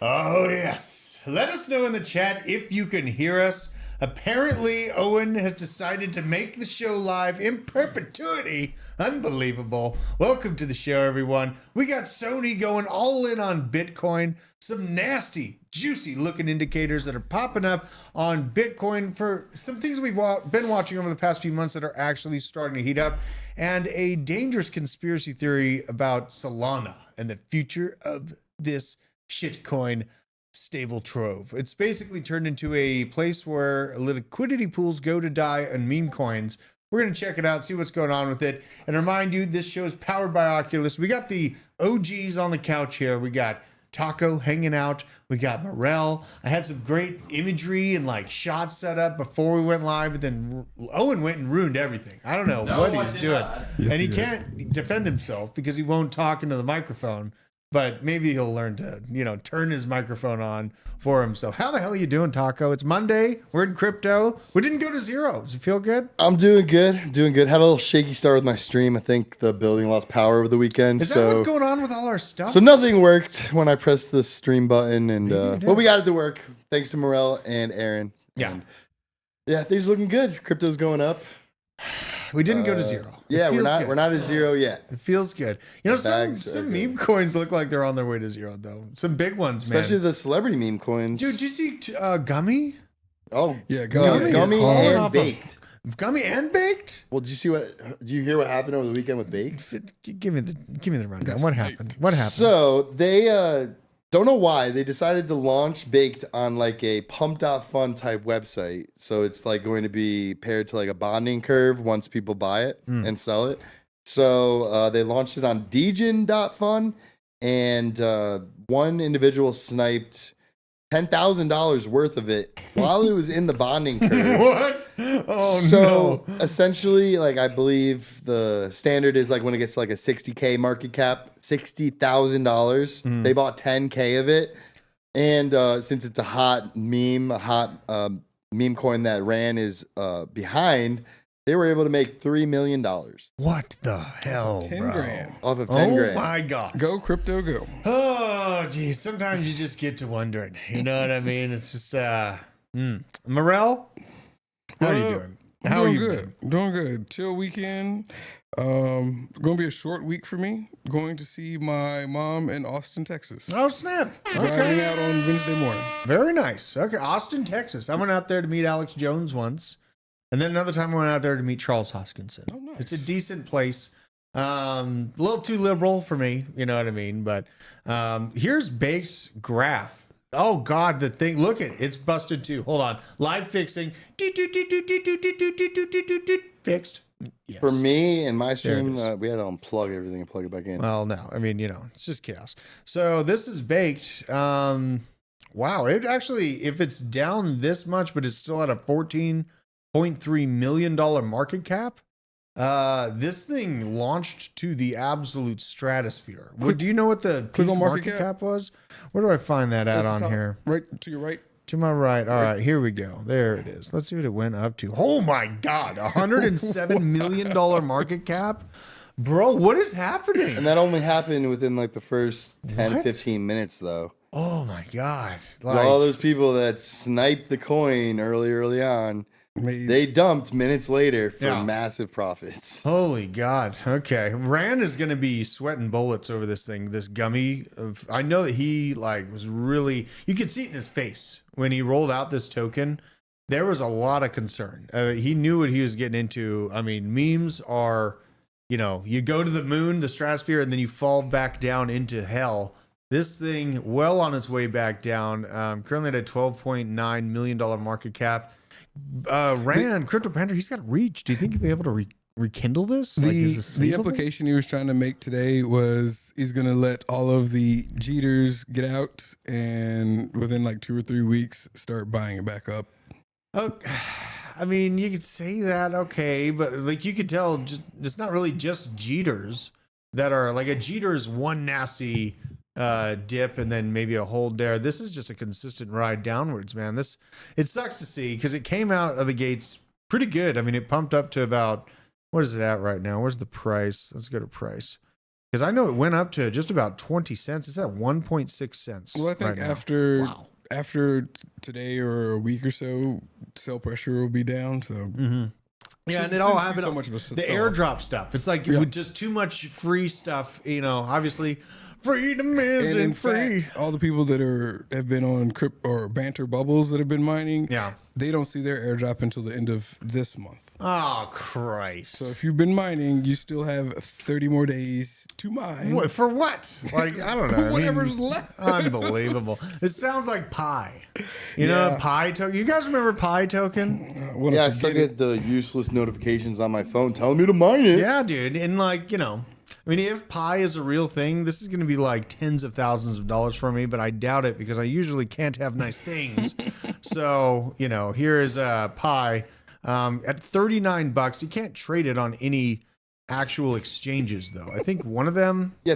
Oh, yes. Let us know in the chat if you can hear us. Apparently, Owen has decided to make the show live in perpetuity. Unbelievable. Welcome to the show, everyone. We got Sony going all in on Bitcoin. Some nasty, juicy looking indicators that are popping up on Bitcoin for some things we've been watching over the past few months that are actually starting to heat up. And a dangerous conspiracy theory about Solana and the future of this shitcoin stable trove. It's basically turned into a place where liquidity pools go to die on meme coins. We're going to check it out, see what's going on with it. And remind you, this show is powered by Oculus. We got the OGs on the couch here. We got Taco hanging out. We got Morel. I had some great imagery and like shots set up before we went live, but then Owen went and ruined everything. I don't know what he's doing. Yes, and he can't defend himself because he won't talk into the microphone. But maybe he'll learn to, turn his microphone on for himself. How the hell are you doing, Taco? It's Monday. We're in crypto. We didn't go to zero. Does it feel good? I'm doing good. Doing good. Had a little shaky start with my stream. I think the building lost power over the weekend. Is that what's going on with all our stuff? So nothing worked when I pressed the stream button, and but we got it to work. Thanks to Morel and Aaron. Yeah. And yeah, things are looking good. Crypto's going up. We didn't go to zero. Yeah, we're not at zero yet. It feels good. Some meme coins look like they're on their way to zero, though. Some big ones, especially the celebrity meme coins. Dude, did you see Gummy? Oh, yeah, Gummy and Baked. Gummy and Baked? Well, did you hear what happened over the weekend with Baked? Give me the rundown. What happened? So they don't know why they decided to launch Baked on like a pump.fun type website. So it's like going to be paired to like a bonding curve once people buy it and sell it. So they launched it on degen.fun, and one individual sniped $10,000 worth of it while it was in the bonding curve. What? Oh, so essentially, like, I believe the standard is like when it gets to like a 60K market cap, $60,000. They bought 10K of it. And since it's a hot meme coin that Ran is behind, they were able to make $3 million. What the hell, 10 bro? grand. Off of 10 grand. Oh, my God. Go, crypto, go. Oh, geez. Sometimes you just get to wondering. You know what I mean? It's just, Morel, how are you doing? How are you good? Doing good. Chill weekend. Gonna be a short week for me. Going to see my mom in Austin, Texas. Oh, snap. Driving out on Wednesday morning. Very nice. Okay, Austin, Texas. I went out there to meet Alex Jones once. And then another time I went out there to meet Charles Hoskinson. Oh, nice. It's a decent place. A little too liberal for me, you know what I mean? But here's Bake's graph. Oh, God, the thing. Look it's busted too. Hold on. Live fixing. Fixed. Yes. For me and my stream, we had to unplug everything and plug it back in. Well, no. I mean, it's just chaos. So this is Baked. Wow. It actually, if it's down this much, but it's still at a $14.3 million market cap, this thing launched to the absolute stratosphere. Do you know what the peak market cap was? Where do I find that at on here? Right to your right. To my right. All right, here we go. There it is. Let's see what it went up to. Oh my God, $107 million market cap. Bro, what is happening? And that only happened within like the first 10, 15 minutes though. Oh my God. So all those people that sniped the coin early on, they dumped minutes later for massive profits. Holy God. Okay. Rand is going to be sweating bullets over this thing, this gummy. I know that he was really, you could see it in his face when he rolled out this token. There was a lot of concern. He knew what he was getting into. I mean, memes are, you go to the moon, the stratosphere, and then you fall back down into hell. This thing well on its way back down. Currently at a $12.9 million market cap. Rand, Crypto Panther, he's got reach. Do you think he'll be able to rekindle this? The implication he was trying to make today was he's going to let all of the Jeters get out and within like 2 or 3 weeks start buying it back up. Oh, I mean, you could say that, okay, but you could tell it's not really just Jeters that are like a Jeter's one nasty dip and then maybe a hold there. This is just a consistent ride downwards, man. It sucks to see because it came out of the gates pretty good. I mean, it pumped up to about, what is it at right now? Where's the price? Let's go to price. Because I know it went up to just about 20 cents. It's at 1.6 cents. Well, I think right now. after today or a week or so, sell pressure will be down. So Yeah, and it shouldn't all see happened. so much of a The sell-off. airdrop stuff. It's like with just too much free stuff. Obviously, freedom And in isn't free. fact, all the people that have been on or banter bubbles that have been mining, Yeah. they don't see their airdrop until the end of this month. Oh, Christ. So if you've been mining, you still have 30 more days to mine. What, for what? Like, I don't know. I mean, Whatever's left. Unbelievable. It sounds like Pi. You Yeah. know, Pi token. You guys remember Pi token? What Yeah, I if still forget get the useless notifications on my phone telling me to mine it. Yeah, dude. And like, I mean, if Pi is a real thing, this is going to be like tens of thousands of dollars for me, but I doubt it because I usually can't have nice things. So, here is Pi at $39. You can't trade it on any actual exchanges, though. I think one of them. Yeah,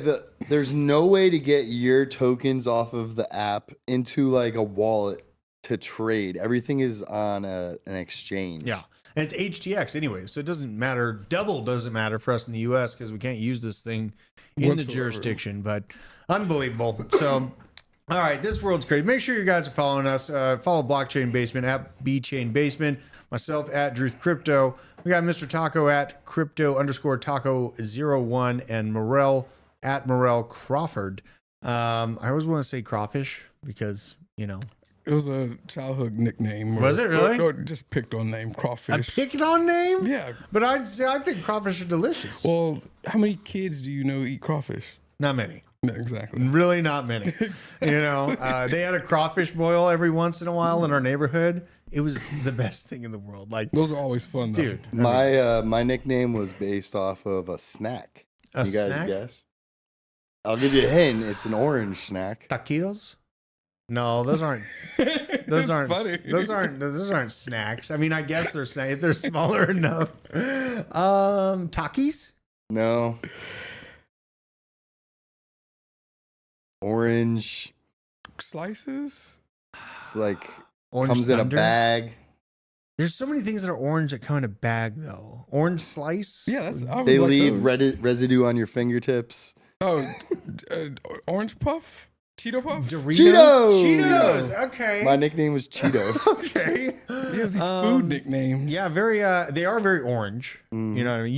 there's no way to get your tokens off of the app into like a wallet to trade. Everything is on an exchange. Yeah. And it's HTX anyway, so it doesn't matter. Double doesn't matter for us in the U.S. because we can't use this thing in the Whatsoever. jurisdiction. But unbelievable. So, all right, this world's crazy. Make sure you guys are following us. Follow Blockchain Basement at BChain Basement. Myself at Druth Crypto. We got Mr. Taco at Crypto_Taco01 and Morel at Morel Crawford. I always want to say crawfish because, It was a childhood nickname. Was it really? Or just picked on name, a crawfish. picked on name? Yeah. But I think crawfish are delicious. Well, how many kids do you know eat crawfish? Not many. No, exactly. Really not many. They had a crawfish boil every once in a while in our neighborhood. It was the best thing in the world. Like, Those are always fun, though. dude, My nickname was based off of a snack. a You guys snack? guess? I'll give you a hint. It's an orange snack. Taquitos? No, those aren't. Those It's aren't. funny. Those aren't snacks. I mean, I guess they're snacks if they're smaller enough. Takis? No. Orange. Slices? It's like Orange comes in a Thunder? bag. There's so many things that are orange that come in a bag, though. Orange slice. Yeah, that's. I would They like leave those. residue on your fingertips. Oh, orange puff? Cheeto puff? Cheetos! Cheetos. Okay. My nickname was Cheeto. Okay. You have these food nicknames. Yeah, very. They are very orange. Mm. You know what I mean?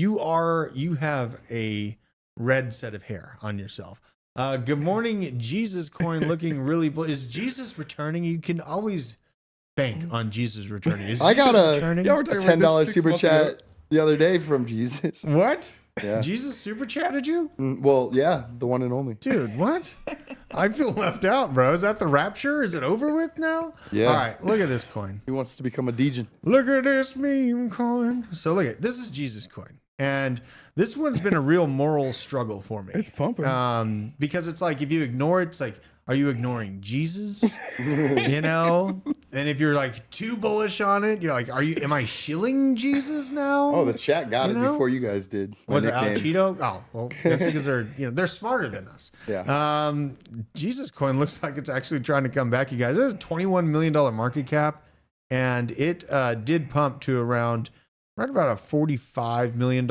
You have a red set of hair on yourself. Good morning, Jesus coin looking really. Is Jesus returning? You can always bank on Jesus returning. Is I Jesus got a- returning? Yeah, we're A talking about $10 this 6 super months chat ago. the other day from Jesus. What? Yeah. Jesus super chatted you, Well, yeah, the one and only. dude? What? I feel left out, bro. Is that the rapture? Is it over with now? Yeah. All right. Look at this coin. He wants to become a Dejan. Look at this meme coin. So look at this is Jesus coin, and this one's been a real moral struggle for me. It's pumping. Because it's like if you ignore it, it's like, are you ignoring Jesus? And if you're like too bullish on it, you're like, am I shilling Jesus now? Oh, the chat got You it know? before you guys did. My Was it Al nickname. Cheeto? Oh, well, that's because they're smarter than us. Yeah. Jesus coin looks like it's actually trying to come back, you guys. It's a $21 million market cap, and it did pump to around right about a $45 million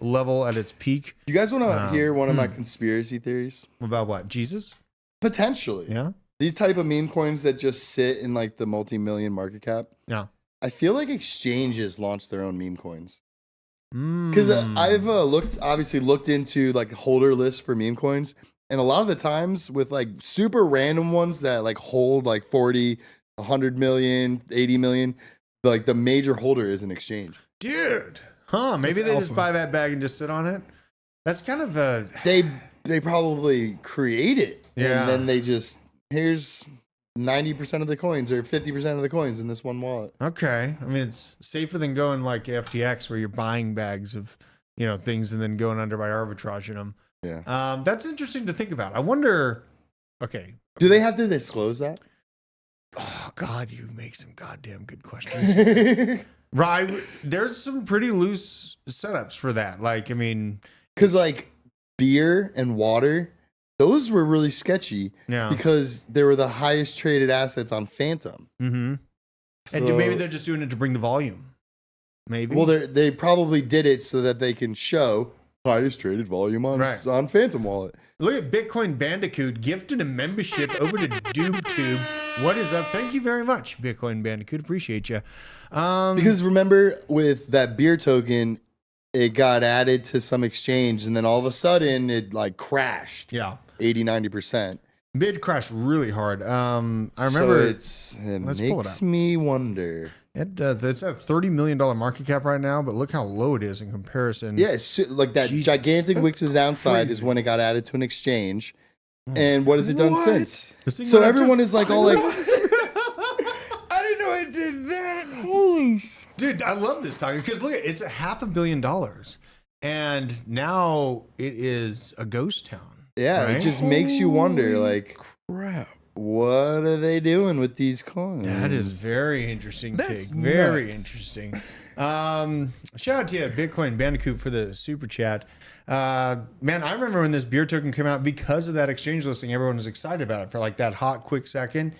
level at its peak. You guys want to hear one of my conspiracy theories? About what? Jesus? Potentially. Yeah. These type of meme coins that just sit in like the multi-million market cap. Yeah. I feel like exchanges launch their own meme coins. Mm. Because I've looked into like holder lists for meme coins. And a lot of the times with like super random ones that like hold like 40, 100 million, 80 million, like the major holder is an exchange. Dude. Huh. Maybe That's they just alpha. buy that bag and just sit on it. That's kind of a. They probably create it. Yeah. And then they just, here's 90% of the coins or 50% of the coins in this one wallet. Okay. I mean, it's safer than going like FTX where you're buying bags of, things and then going under by arbitraging them. Yeah. That's interesting to think about. I wonder. Okay. Do they have to disclose that? Oh God, you make some goddamn good questions. Right. There's some pretty loose setups for that. Like, I mean, Because like beer and water, those were really sketchy yeah. because they were the highest traded assets on Phantom. Mm-hmm. And So- maybe they're just doing it to bring the volume. Maybe. Well, they probably did it so that they can show, highest traded volume on Right. on Phantom Wallet. Look at Bitcoin Bandicoot gifted a membership over to DoobTube. What is up? Thank you very much, Bitcoin Bandicoot. Appreciate you. Because remember, with that beer token, it got added to some exchange, and then all of a sudden, it like crashed. Yeah. 80-90%. Bid crashed really hard. I remember So it let's pull it makes up. me wonder. It's at $30 million market cap right now, but look how low it is in comparison. Yeah, it's like that Jesus. gigantic wick to the downside is Crazy. when it got added to an exchange. And what has it done What? since? This thing So went up to everyone is like all like, I didn't know it did that. Holy Dude, I love this talking because look, it's a $500 million, and now it is a ghost town. yeah, right? it just makes you wonder, like, crap. what are they doing with these coins? That is very interesting, That's Pig. Very nuts. interesting. Shout out to you, Bitcoin Bandicoot, for the super chat. Man, I remember when this beer token came out because of that exchange listing, everyone was excited about it for like that hot, quick second.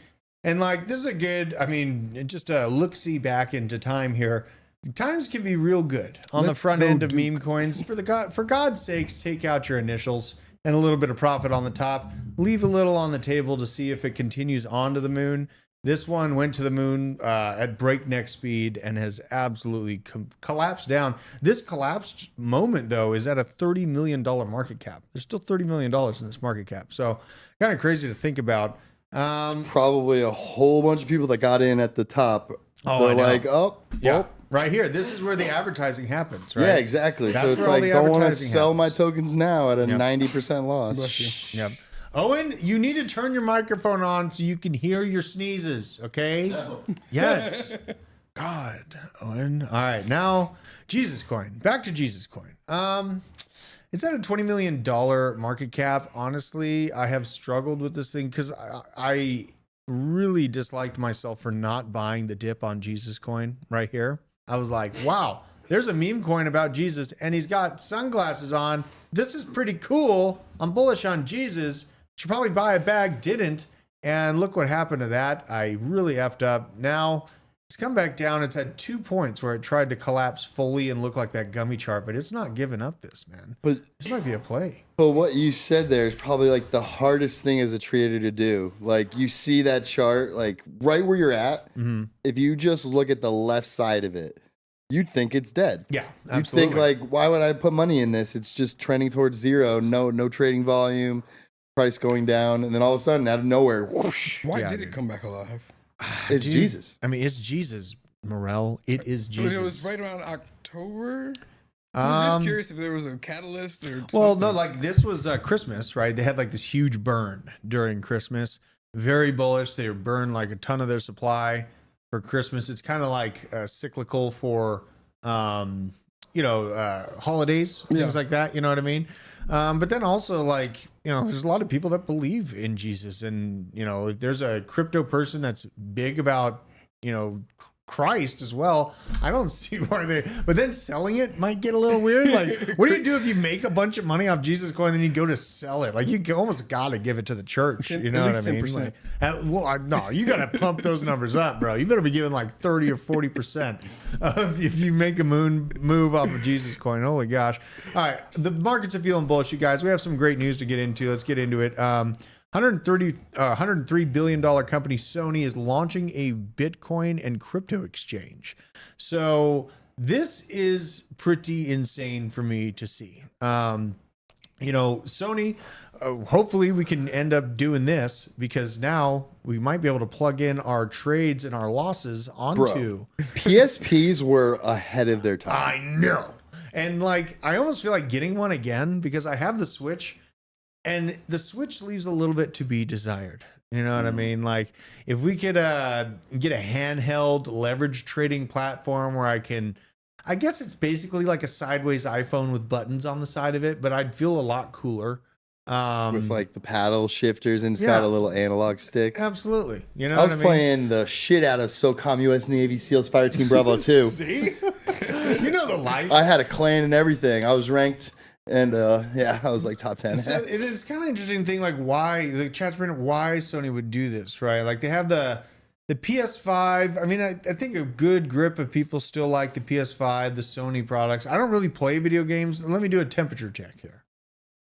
And like, this is a good, I mean, just a look-see back into time here. Times can be real good on the Let's front go end of Duke. meme coins. For God's sakes, take out your initials and a little bit of profit on the top. Leave a little on the table to see if it continues on to the moon. This one went to the moon at breakneck speed and has absolutely collapsed down. This collapsed moment, though, is at a $30 million market cap. There's still $30 million in this market cap. So kind of crazy to think about. Probably a whole bunch of people that got in at the top. Oh, I They're know. like, oh, Yeah, well, right here. This is where the advertising happens, right? yeah, exactly. That's so it's where all like, the don't want to advertising sell my happens. tokens now at a Yep. 90% loss. Yep. Owen, you need to turn your microphone on so you can hear your sneezes, okay? Yes. God, Owen. All right, now Jesus Coin. Back to Jesus Coin. It's at a $20 million market cap. Honestly, I have struggled with this thing because I really disliked myself for not buying the dip on Jesus Coin right here. I was like, wow, there's a meme coin about Jesus and he's got sunglasses on. This is pretty cool. I'm bullish on Jesus. Should probably buy a bag. Didn't. And look what happened to that. I really effed up. Now it's come back down. It's had 2 points where it tried to collapse fully and look like that gummy chart, but it's not giving up this, man. But This might be a play. But what you said there is probably like the hardest thing as a trader to do. Like you see that chart, like right where you're at. Mm-hmm. If you just look at the left side of it, you'd think it's dead. Yeah, You'd absolutely. think like, why would I put money in this? It's just trending towards zero. No trading volume, price going down, and then all of a sudden, out of nowhere, whoosh, Why Yeah, did dude. it come back alive? it's Dude, Jesus. I mean, it's Jesus, Morel. It is Jesus. It was right around October. I'm just curious if there was a catalyst or Well, something. no, like this was Christmas, right? They had like this huge burn during Christmas. Very bullish. They burned like a ton of their supply for Christmas. It's kind of like cyclical for, holidays, things Yeah. like that. You know what I mean? But then also like, there's a lot of people that believe in Jesus. And, if there's a crypto person that's big about, Christ as well. I don't see why but then selling it might get a little weird. Like, what do you do if you make a bunch of money off Jesus Coin and then you go to sell it? Like, you almost got to give it to the church. You know At what I least mean? 10%. Like, no, you got to pump those numbers up, bro. You better be giving like 30 or 40% if you make a move off of Jesus Coin. Holy gosh. All right. The markets are feeling bullish, you guys. We have some great news to get into. Let's get into it. $103 billion company Sony is launching a Bitcoin and crypto exchange. So this is pretty insane for me to see. Sony, hopefully we can end up doing this because now we might be able to plug in our trades and our losses onto. PSPs were ahead of their time. I know. And like, I almost feel like getting one again because I have the Switch. And the Switch leaves a little bit to be desired. You know what I mean? Like, if we could get a handheld leverage trading platform where I guess it's basically like a sideways iPhone with buttons on the side of it, but I'd feel a lot cooler. With like the paddle shifters and it's Yeah. got a little analog stick. Absolutely. You know I what was I mean? playing the shit out of SOCOM US Navy SEALs Fire Team Bravo 2. See? You know the life. I had a clan and everything. I was ranked, and I was like top 10. So it is kind of interesting thing, like why the chat's been why Sony would do this, right? Like they have the The PS5, I mean, I think a good grip of people still like the PS5, the Sony products. I don't really play video games. Let me do a temperature check here.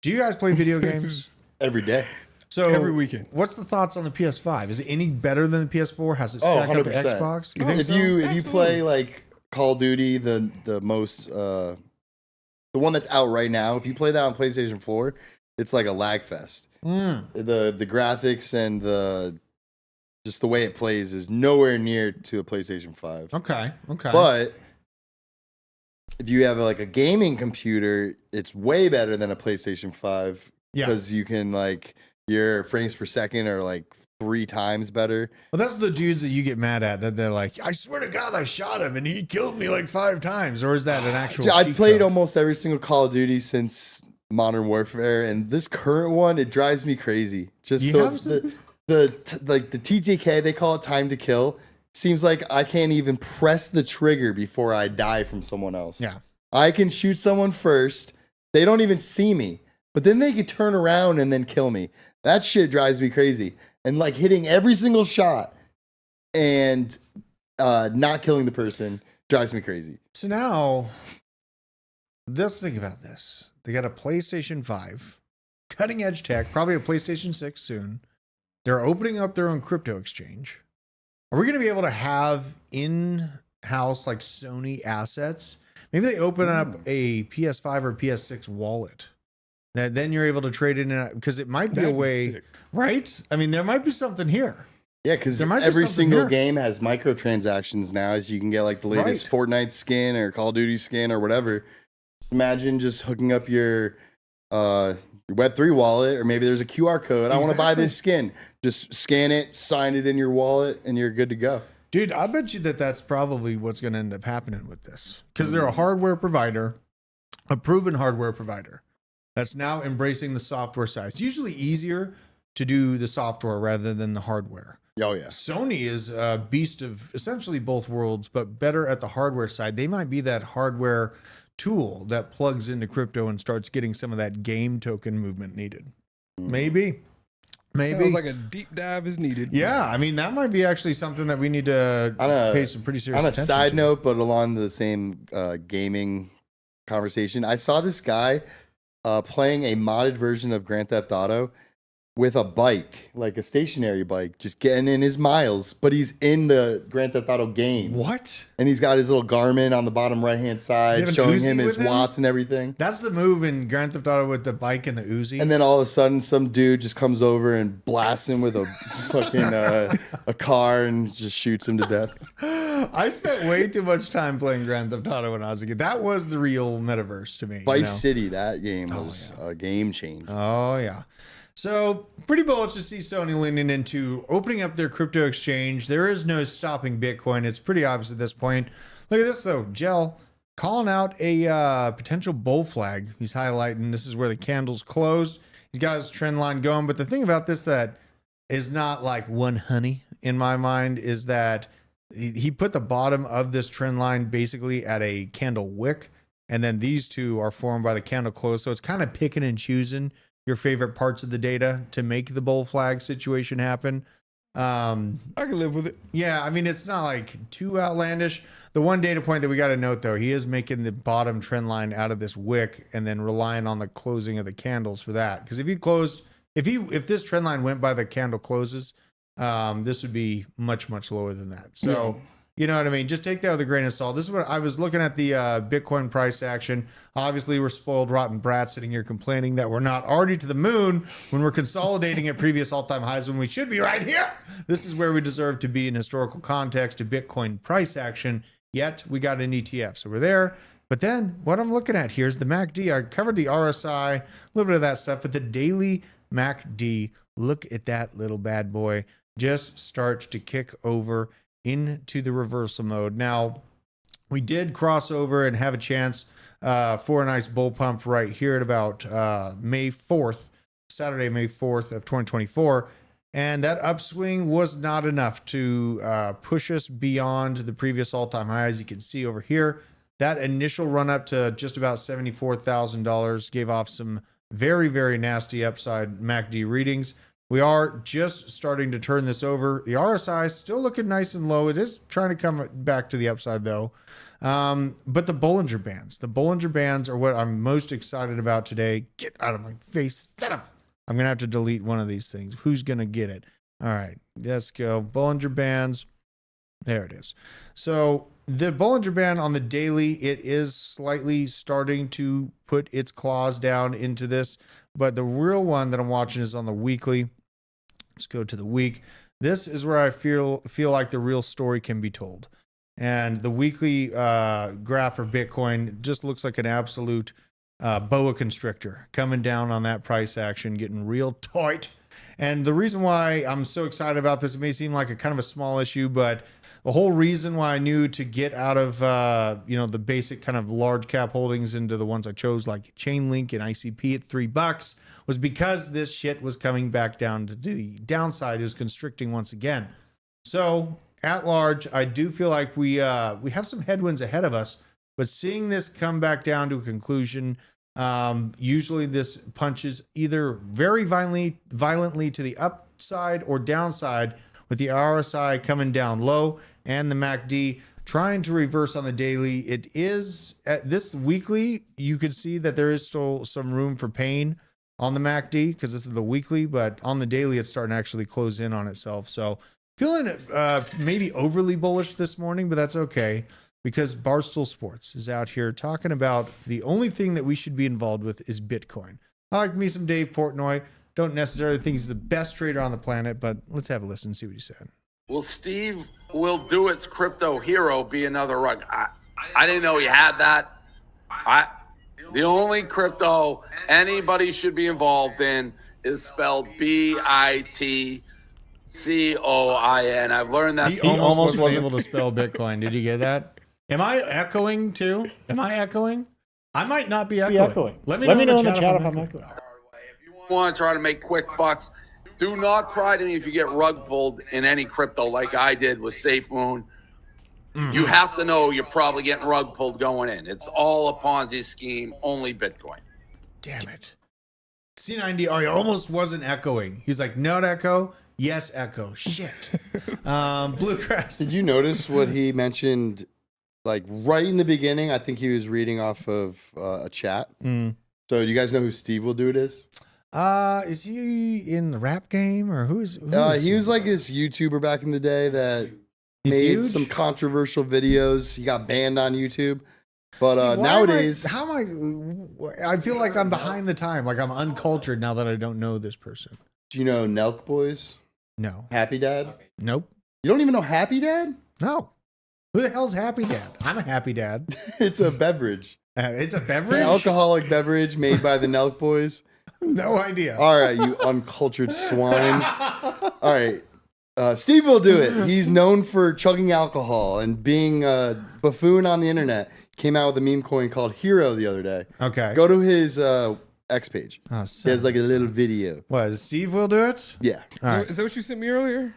Do you guys play video games? Every day. So Every weekend. What's the thoughts on the PS5? Is it any better than the PS4? Has it Oh, stacked up to 100%. Xbox? You think If so? you play like Call of Duty, the most the one that's out right now, if you play that on PlayStation 4, it's like a lag fest. The graphics and just the way it plays is nowhere near to a PlayStation 5. Okay. But if you have like a gaming computer, it's way better than a PlayStation 5 Yeah. because you can like your frames per second are like 3 times better. Well, that's the dudes that you get mad at. That they're like, I swear to God, I shot him and he killed me like 5 times. Or is that an actual? Dude, I cheat played code? almost every single Call of Duty since Modern Warfare, and this current one, it drives me crazy. Just You the have some- like the TJK, they call it time to kill. Seems like I can't even press the trigger before I die from someone else. Yeah. I can shoot someone first. They don't even see me, but then they could turn around and then kill me. That shit drives me crazy. And like hitting every single shot and not killing the person drives me crazy. So now, let's think about this. They got a PlayStation 5, cutting edge tech, probably a PlayStation 6 soon. They're opening up their own crypto exchange. Are we going to be able to have in-house like Sony assets? Maybe they open up a PS5 or PS6 wallet that then you're able to trade in because it might be That'd a be way, sick. right? I mean, there might be something here. Yeah, because There might be every something single here. game has microtransactions now, as you can get like the latest Right. Fortnite skin or Call of Duty skin or whatever. Just imagine just hooking up your Web3 wallet, or maybe there's a QR code. I want to buy Exactly. this skin. Just scan it, sign it in your wallet, and you're good to go. Dude, I bet you that's probably what's going to end up happening with this because they're a hardware provider, a proven hardware provider that's now embracing the software side. It's usually easier to do the software rather than the hardware. Oh, yeah. Sony is a beast of essentially both worlds, but better at the hardware side. They might be that hardware tool that plugs into crypto and starts getting some of that game token movement needed. Maybe. Sounds like a deep dive is needed. Yeah, I mean, that might be actually something that we need to pay some pretty serious On a attention side to. note, but along the same gaming conversation, I saw this guy playing a modded version of Grand Theft Auto with a bike, like a stationary bike, just getting in his miles, but he's in the Grand Theft Auto game. What? And he's got his little Garmin on the bottom right-hand Does he side, have an showing Uzi him his with him? watts and everything. That's the move in Grand Theft Auto with the bike and the Uzi. And then all of a sudden, some dude just comes over and blasts him with a fucking a car and just shoots him to death. I spent way too much time playing Grand Theft Auto when I was a kid. That was the real metaverse to me. Vice City, that game was a game changer. Oh, yeah. So, pretty bullish to see Sony leaning into opening up their crypto exchange. There is no stopping Bitcoin. It's pretty obvious at this point. Look at this, though. Gel calling out a potential bull flag. He's highlighting this is where the candle's closed. He's got his trend line going. But the thing about this that is not like one honey in my mind is that he put the bottom of this trend line basically at a candle wick. And then these two are formed by the candle close. So it's kind of picking and choosing your favorite parts of the data to make the bull flag situation happen. I can live with it. Yeah, I mean, it's not like too outlandish. The one data point that we got to note, though, he is making the bottom trend line out of this wick and then relying on the closing of the candles for that. Because if this trend line went by the candle closes, this would be much, much lower than that. So, you know what I mean? Just take that with a grain of salt. This is what I was looking at the Bitcoin price action. Obviously, we're spoiled, rotten brats sitting here complaining that we're not already to the moon when we're consolidating at previous all-time highs when we should be right here. This is where we deserve to be in historical context to Bitcoin price action. Yet we got an ETF, so we're there. But then what I'm looking at here is the MACD. I covered the RSI, a little bit of that stuff, but the daily MACD, look at that little bad boy, just starts to kick over into the reversal mode. Now, we did cross over and have a chance for a nice bull pump right here at about May 4th, Saturday, May 4th of 2024. And that upswing was not enough to push us beyond the previous all-time high. As you can see over here, that initial run up to just about $74,000 gave off some very, very nasty upside MACD readings. We are just starting to turn this over. The RSI is still looking nice and low. It is trying to come back to the upside though. But the Bollinger Bands are what I'm most excited about today. Get out of my face. Set up. I'm going to have to delete one of these things. Who's going to get it? All right, let's go. Bollinger Bands. There it is. So the Bollinger Band on the daily, it is slightly starting to put its claws down into this. But the real one that I'm watching is on the weekly. Let's go to the week. This is where I feel like the real story can be told. And the weekly graph for Bitcoin just looks like an absolute boa constrictor coming down on that price action, getting real tight. And the reason why I'm so excited about this, it may seem like a kind of a small issue, but the whole reason why I knew to get out of the basic kind of large cap holdings into the ones I chose, like Chainlink and ICP at $3, was because this shit was coming back down to the downside. It was constricting once again. So at large, I do feel like we have some headwinds ahead of us, but seeing this come back down to a conclusion, usually this punches either very violently to the upside or downside, with the RSI coming down low and the MACD trying to reverse on the daily. It is at this weekly, you could see that there is still some room for pain on the MACD because this is the weekly, but on the daily, it's starting to actually close in on itself. So feeling maybe overly bullish this morning, but that's okay because Barstool Sports is out here talking about the only thing that we should be involved with is Bitcoin. I like me some Dave Portnoy. Don't necessarily think he's the best trader on the planet, but let's have a listen and see what he said. Will Steve Will Do It's Crypto Hero be another rug? I didn't know he had that. The only crypto anybody should be involved in is spelled Bitcoin. I've learned that. He almost wasn't able to spell Bitcoin. Did you get that? Am I echoing too? Am I echoing? I might not be echoing. Let me know in the chat if I'm echoing. Want to try to make quick bucks, do not cry to me if you get rug pulled in any crypto like I did with SafeMoon. You have to know you're probably getting rug pulled going in. It's all a Ponzi scheme, only Bitcoin. Damn it. C90, he almost wasn't echoing. He's like, not echo, yes echo. Shit. Bluegrass. Did you notice what he mentioned, like right in the beginning? I think he was reading off of a chat. So you guys know who Steve Will Do It is? Is he in the rap game or who is he was like this YouTuber back in the day that made some controversial videos. He got banned on YouTube. But nowadays, I feel like I'm behind the time, like I'm uncultured now that I don't know this person. Do you know Nelk Boys? No. Happy Dad? Nope. You don't even know Happy Dad? No. Who the hell's Happy Dad? I'm a Happy Dad. It's a beverage. It's a beverage? An alcoholic beverage made by the Nelk Boys. No idea. All right, you uncultured swine. All right. Steve Will Do It. He's known for chugging alcohol and being a buffoon on the internet. Came out with a meme coin called Hero the other day. Okay. Go to his X page. Oh, he has like a little video. What, is Steve Will Do It? Yeah. All right. Is that what you sent me earlier?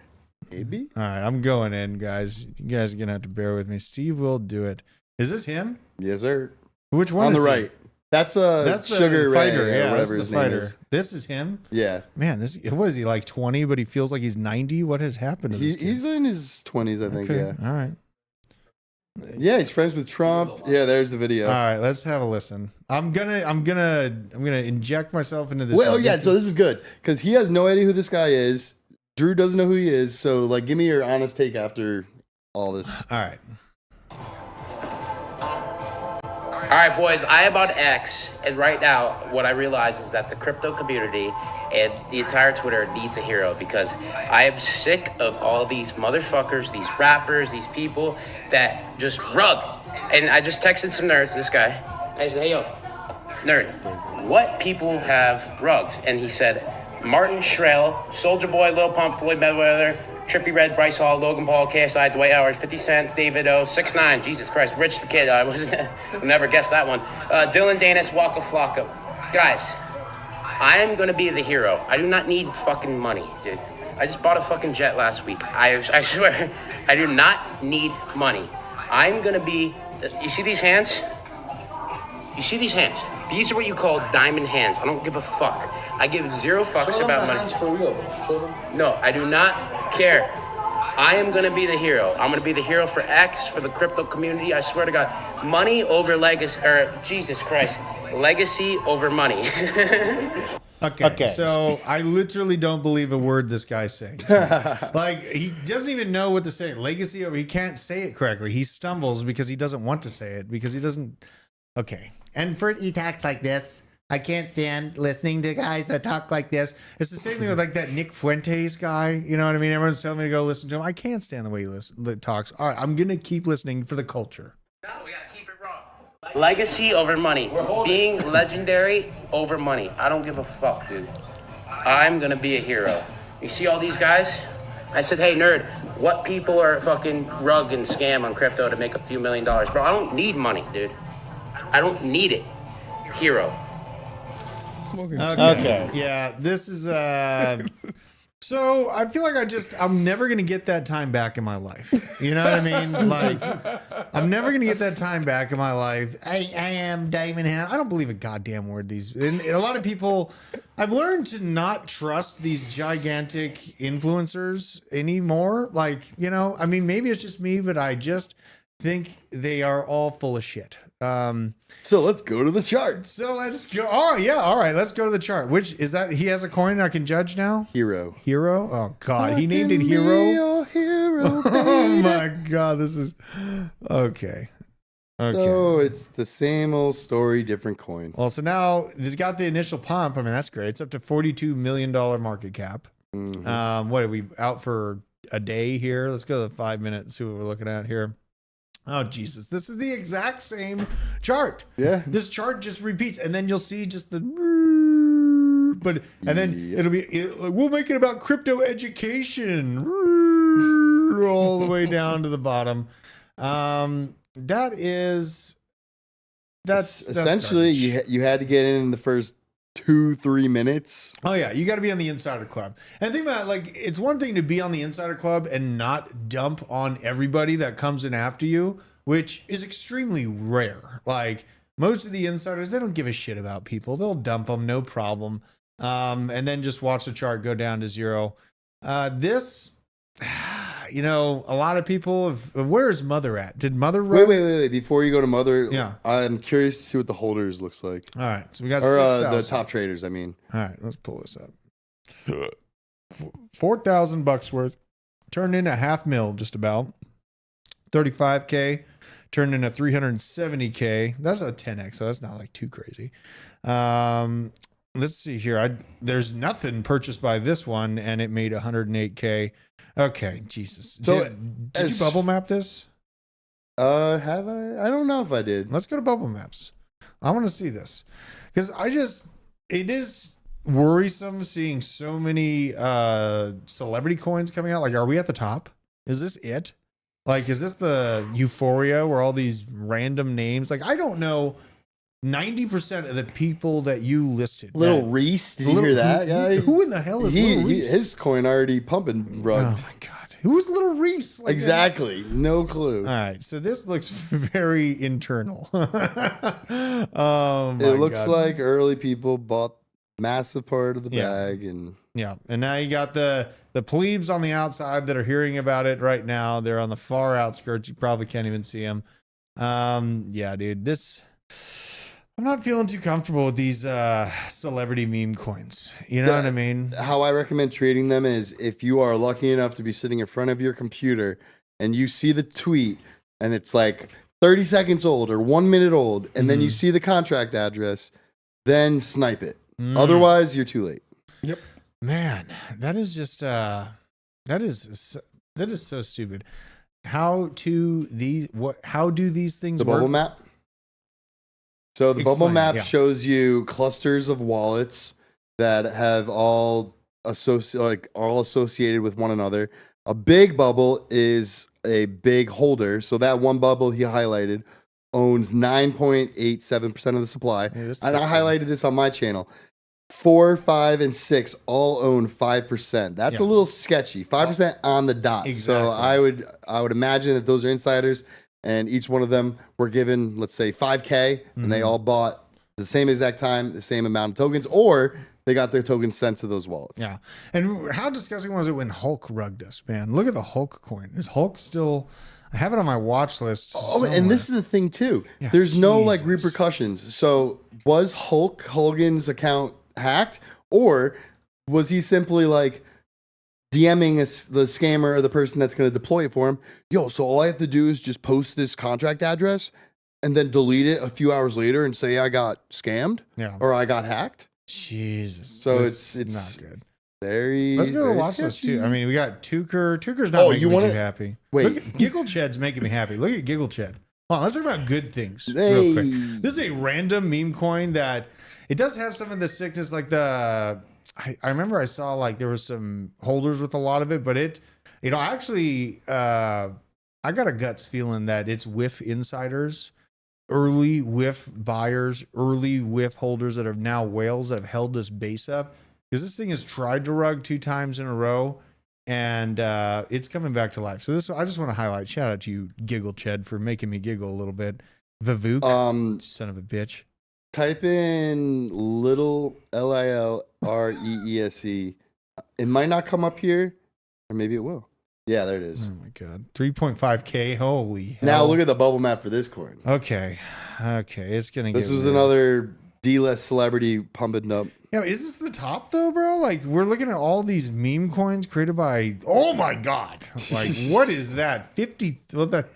Maybe. All right, I'm going in, guys. You guys are going to have to bear with me. Steve Will Do It. Is this him? Yes, sir. Which one on is the right? That's Sugar the fighter. Ray, Yeah, whatever that's his the name fighter. is. This is him. Yeah. Man, what is he, like 20, but he feels like he's 90? What has happened to this kid? He's in his 20s, I think. Okay. Yeah. All right. Yeah, he's friends with Trump. Yeah, there's the video. All right, let's have a listen. I'm gonna inject myself into this. Well, yeah. So this is good because he has no idea who this guy is. Drew doesn't know who he is. So like, give me your honest take after all this. All right. All right, boys, I am on X, and right now, what I realize is that the crypto community and the entire Twitter needs a hero because I am sick of all these motherfuckers, these rappers, these people that just rug. And I just texted some nerds, this guy. I said, hey, yo, nerd, what people have rugs? And he said, Martin Shrell, Soulja Boy, Lil Pump, Floyd Mayweather, Trippie Redd, Bryce Hall, Logan Paul, KSI, Dwight Howard, 50 Cent, David O, 6ix9ine, Jesus Christ, Rich the Kid, I would never guess that one. Dylan Danis, Waka Flocka. Guys, I am gonna be the hero. I do not need fucking money, dude. I just bought a fucking jet last week. I swear, I do not need money. I'm gonna be, you see these hands? You see these hands? These are what you call diamond hands. I don't give a fuck. I give zero fucks Show them about the money. hands for real, bro. Show them. No, I do not care. I am gonna be the hero. I'm gonna be the hero for X, for the crypto community. I swear to God, money over legacy, or Jesus Christ, legacy over money. Okay, so I literally don't believe a word this guy's saying. Like, he doesn't even know what to say. Legacy over, he can't say it correctly. He stumbles because he doesn't want to say it, because he doesn't. Okay. And for he talks like this. I can't stand listening to guys that talk like this. It's the same thing with like that Nick Fuentes guy. You know what I mean? Everyone's telling me to go listen to him. I can't stand the way he talks. All right, I'm going to keep listening for the culture. No, we gotta keep it raw. Legacy over money. Being legendary over money. I don't give a fuck, dude. I'm gonna be a hero. You see all these guys? I said, hey, nerd, what people are fucking rug and scam on crypto to make a few $1 million? Bro, I don't need money, dude. I don't need it. Hero. Okay. Yeah, this is so I feel like I'm never gonna get that time back in my life. You know what I mean? Like, I'm never gonna get that time back in my life. I am Diamond Hand. I don't believe a goddamn word. And a lot of people, I've learned to not trust these gigantic influencers anymore. Like, you know, I mean, maybe it's just me, but I just think they are all full of shit. So let's go to the charts. So let's go. Oh yeah, all right. Let's go to the chart. Which is that? He has a coin I can judge now. Hero. Hero. Oh God, he named it Hero. Hero. Oh my God, this is okay. Okay. So it's the same old story, different coin. Well, so now it's got the initial pump. I mean, that's great. It's up to $42 million market cap. Mhm. What are we out for a day here? Let's go to the 5 minutes. See what we're looking at here. Oh Jesus! This is the exact same chart. Yeah. This chart just repeats, and then you'll see just the. But and then we'll make it about crypto education all the way down to the bottom. That's essentially garbage. you had to get in the first 2-3 minutes. Oh yeah, you got to be on the insider club. And think about it, like, it's one thing to be on the insider club and not dump on everybody that comes in after you, which is extremely rare. Like, most of the insiders, they don't give a shit about people. They'll dump them, no problem. And then just watch the chart go down to zero. This, you know, a lot of people where is Mother at? Did Mother run? Wait. Before you go to Mother, Yeah. I'm curious to see what the holders looks like. All right, so we got Or 6,000. the top traders, I mean. All right, let's pull this up. $4,000 worth turned in a $500,000, just about. 35K turned in a 370K. That's a 10x, so that's not like too crazy. Let's see here. There's nothing purchased by this one, and it made 108K. Okay, Jesus. So did you bubble map this? Have I? I don't know if I did. Let's go to bubble maps. I want to see this because it is worrisome seeing so many celebrity coins coming out. Like, are we at the top? Is this it? Like, is this the euphoria where all these random names? Like, I don't know 90% of the people that you listed. Little Reese, did you hear that guy? Who in the hell is Little Reese? His coin already pumping rugged. Oh my God. Who's Little Reese? Like, Exactly. No clue. all right, so this looks very internal. Oh my It looks God. like early people bought massive part of the Yeah. bag, and Yeah, and now you got the plebes on the outside that are hearing about it right now. They're on the far outskirts. You probably can't even see them. Yeah, dude, I'm not feeling too comfortable with these celebrity meme coins. You know what I mean? how I recommend treating them is if you are lucky enough to be sitting in front of your computer and you see the tweet and it's like 30 seconds old or 1 minute old, and then you see the contract address, then snipe it. Otherwise, you're too late. Yep. Man, that is just that is so stupid. How do these things The work? bubble map. So the bubble Explain, map yeah. shows you clusters of wallets that have all associated with one another. A big bubble is a big holder. So that one bubble he highlighted owns 9.87% of the supply. Yeah, this And I thick highlighted this on my channel. 4, 5, and 6 all own 5%. That's a Yeah. little sketchy. 5% on the dot. Exactly. So I would imagine that those are insiders, and each one of them were given, let's say, 5K, and they all bought the same exact time, the same amount of tokens, or they got their tokens sent to those wallets. Yeah. And how disgusting was it when Hulk rugged us, man? Look at the Hulk coin. Is Hulk still... I have it on my watch list. Oh, somewhere. and this is the thing too. Yeah, There's no like Jesus. repercussions. So was Hulk Hogan's account hacked, or was he simply like DMing the scammer or the person that's going to deploy it for him? Yo, so all I have to do is just post this contract address and then delete it a few hours later and say I got scammed Yeah. or I got hacked. Jesus. So This it's is not good. Very. Let's go to the very watch list sketchy. too. I mean, we got Tucker. Tucker's not Oh, making you me wanna- too happy. Wait. Look at Giggle Ched's making me happy. Look at Giggle Ched. Hold on, let's talk about good things Hey. real quick. This is a random meme coin that it does have some of the sickness, like I remember I saw like there was some holders with a lot of it, but it, actually, I got a guts feeling that it's whiff insiders, early whiff buyers, early whiff holders that are now whales that have held this base up. Because this thing has tried to rug 2 times in a row, and it's coming back to life. So this, I just want to highlight. Shout out to you, Giggle Ched, for making me giggle a little bit. Vavook, son of a bitch. Type in little LILREESE. It might not come up here, or maybe it will. Yeah, there it is. Oh my god, 3.5K. Holy hell! Now look at the bubble map for this coin. Okay, it's gonna. This get was weird. another D-less celebrity pumping up. Yeah, is this the top though, bro? Like we're looking at all these meme coins created by. Oh my god! Like what is that? 50? Well, that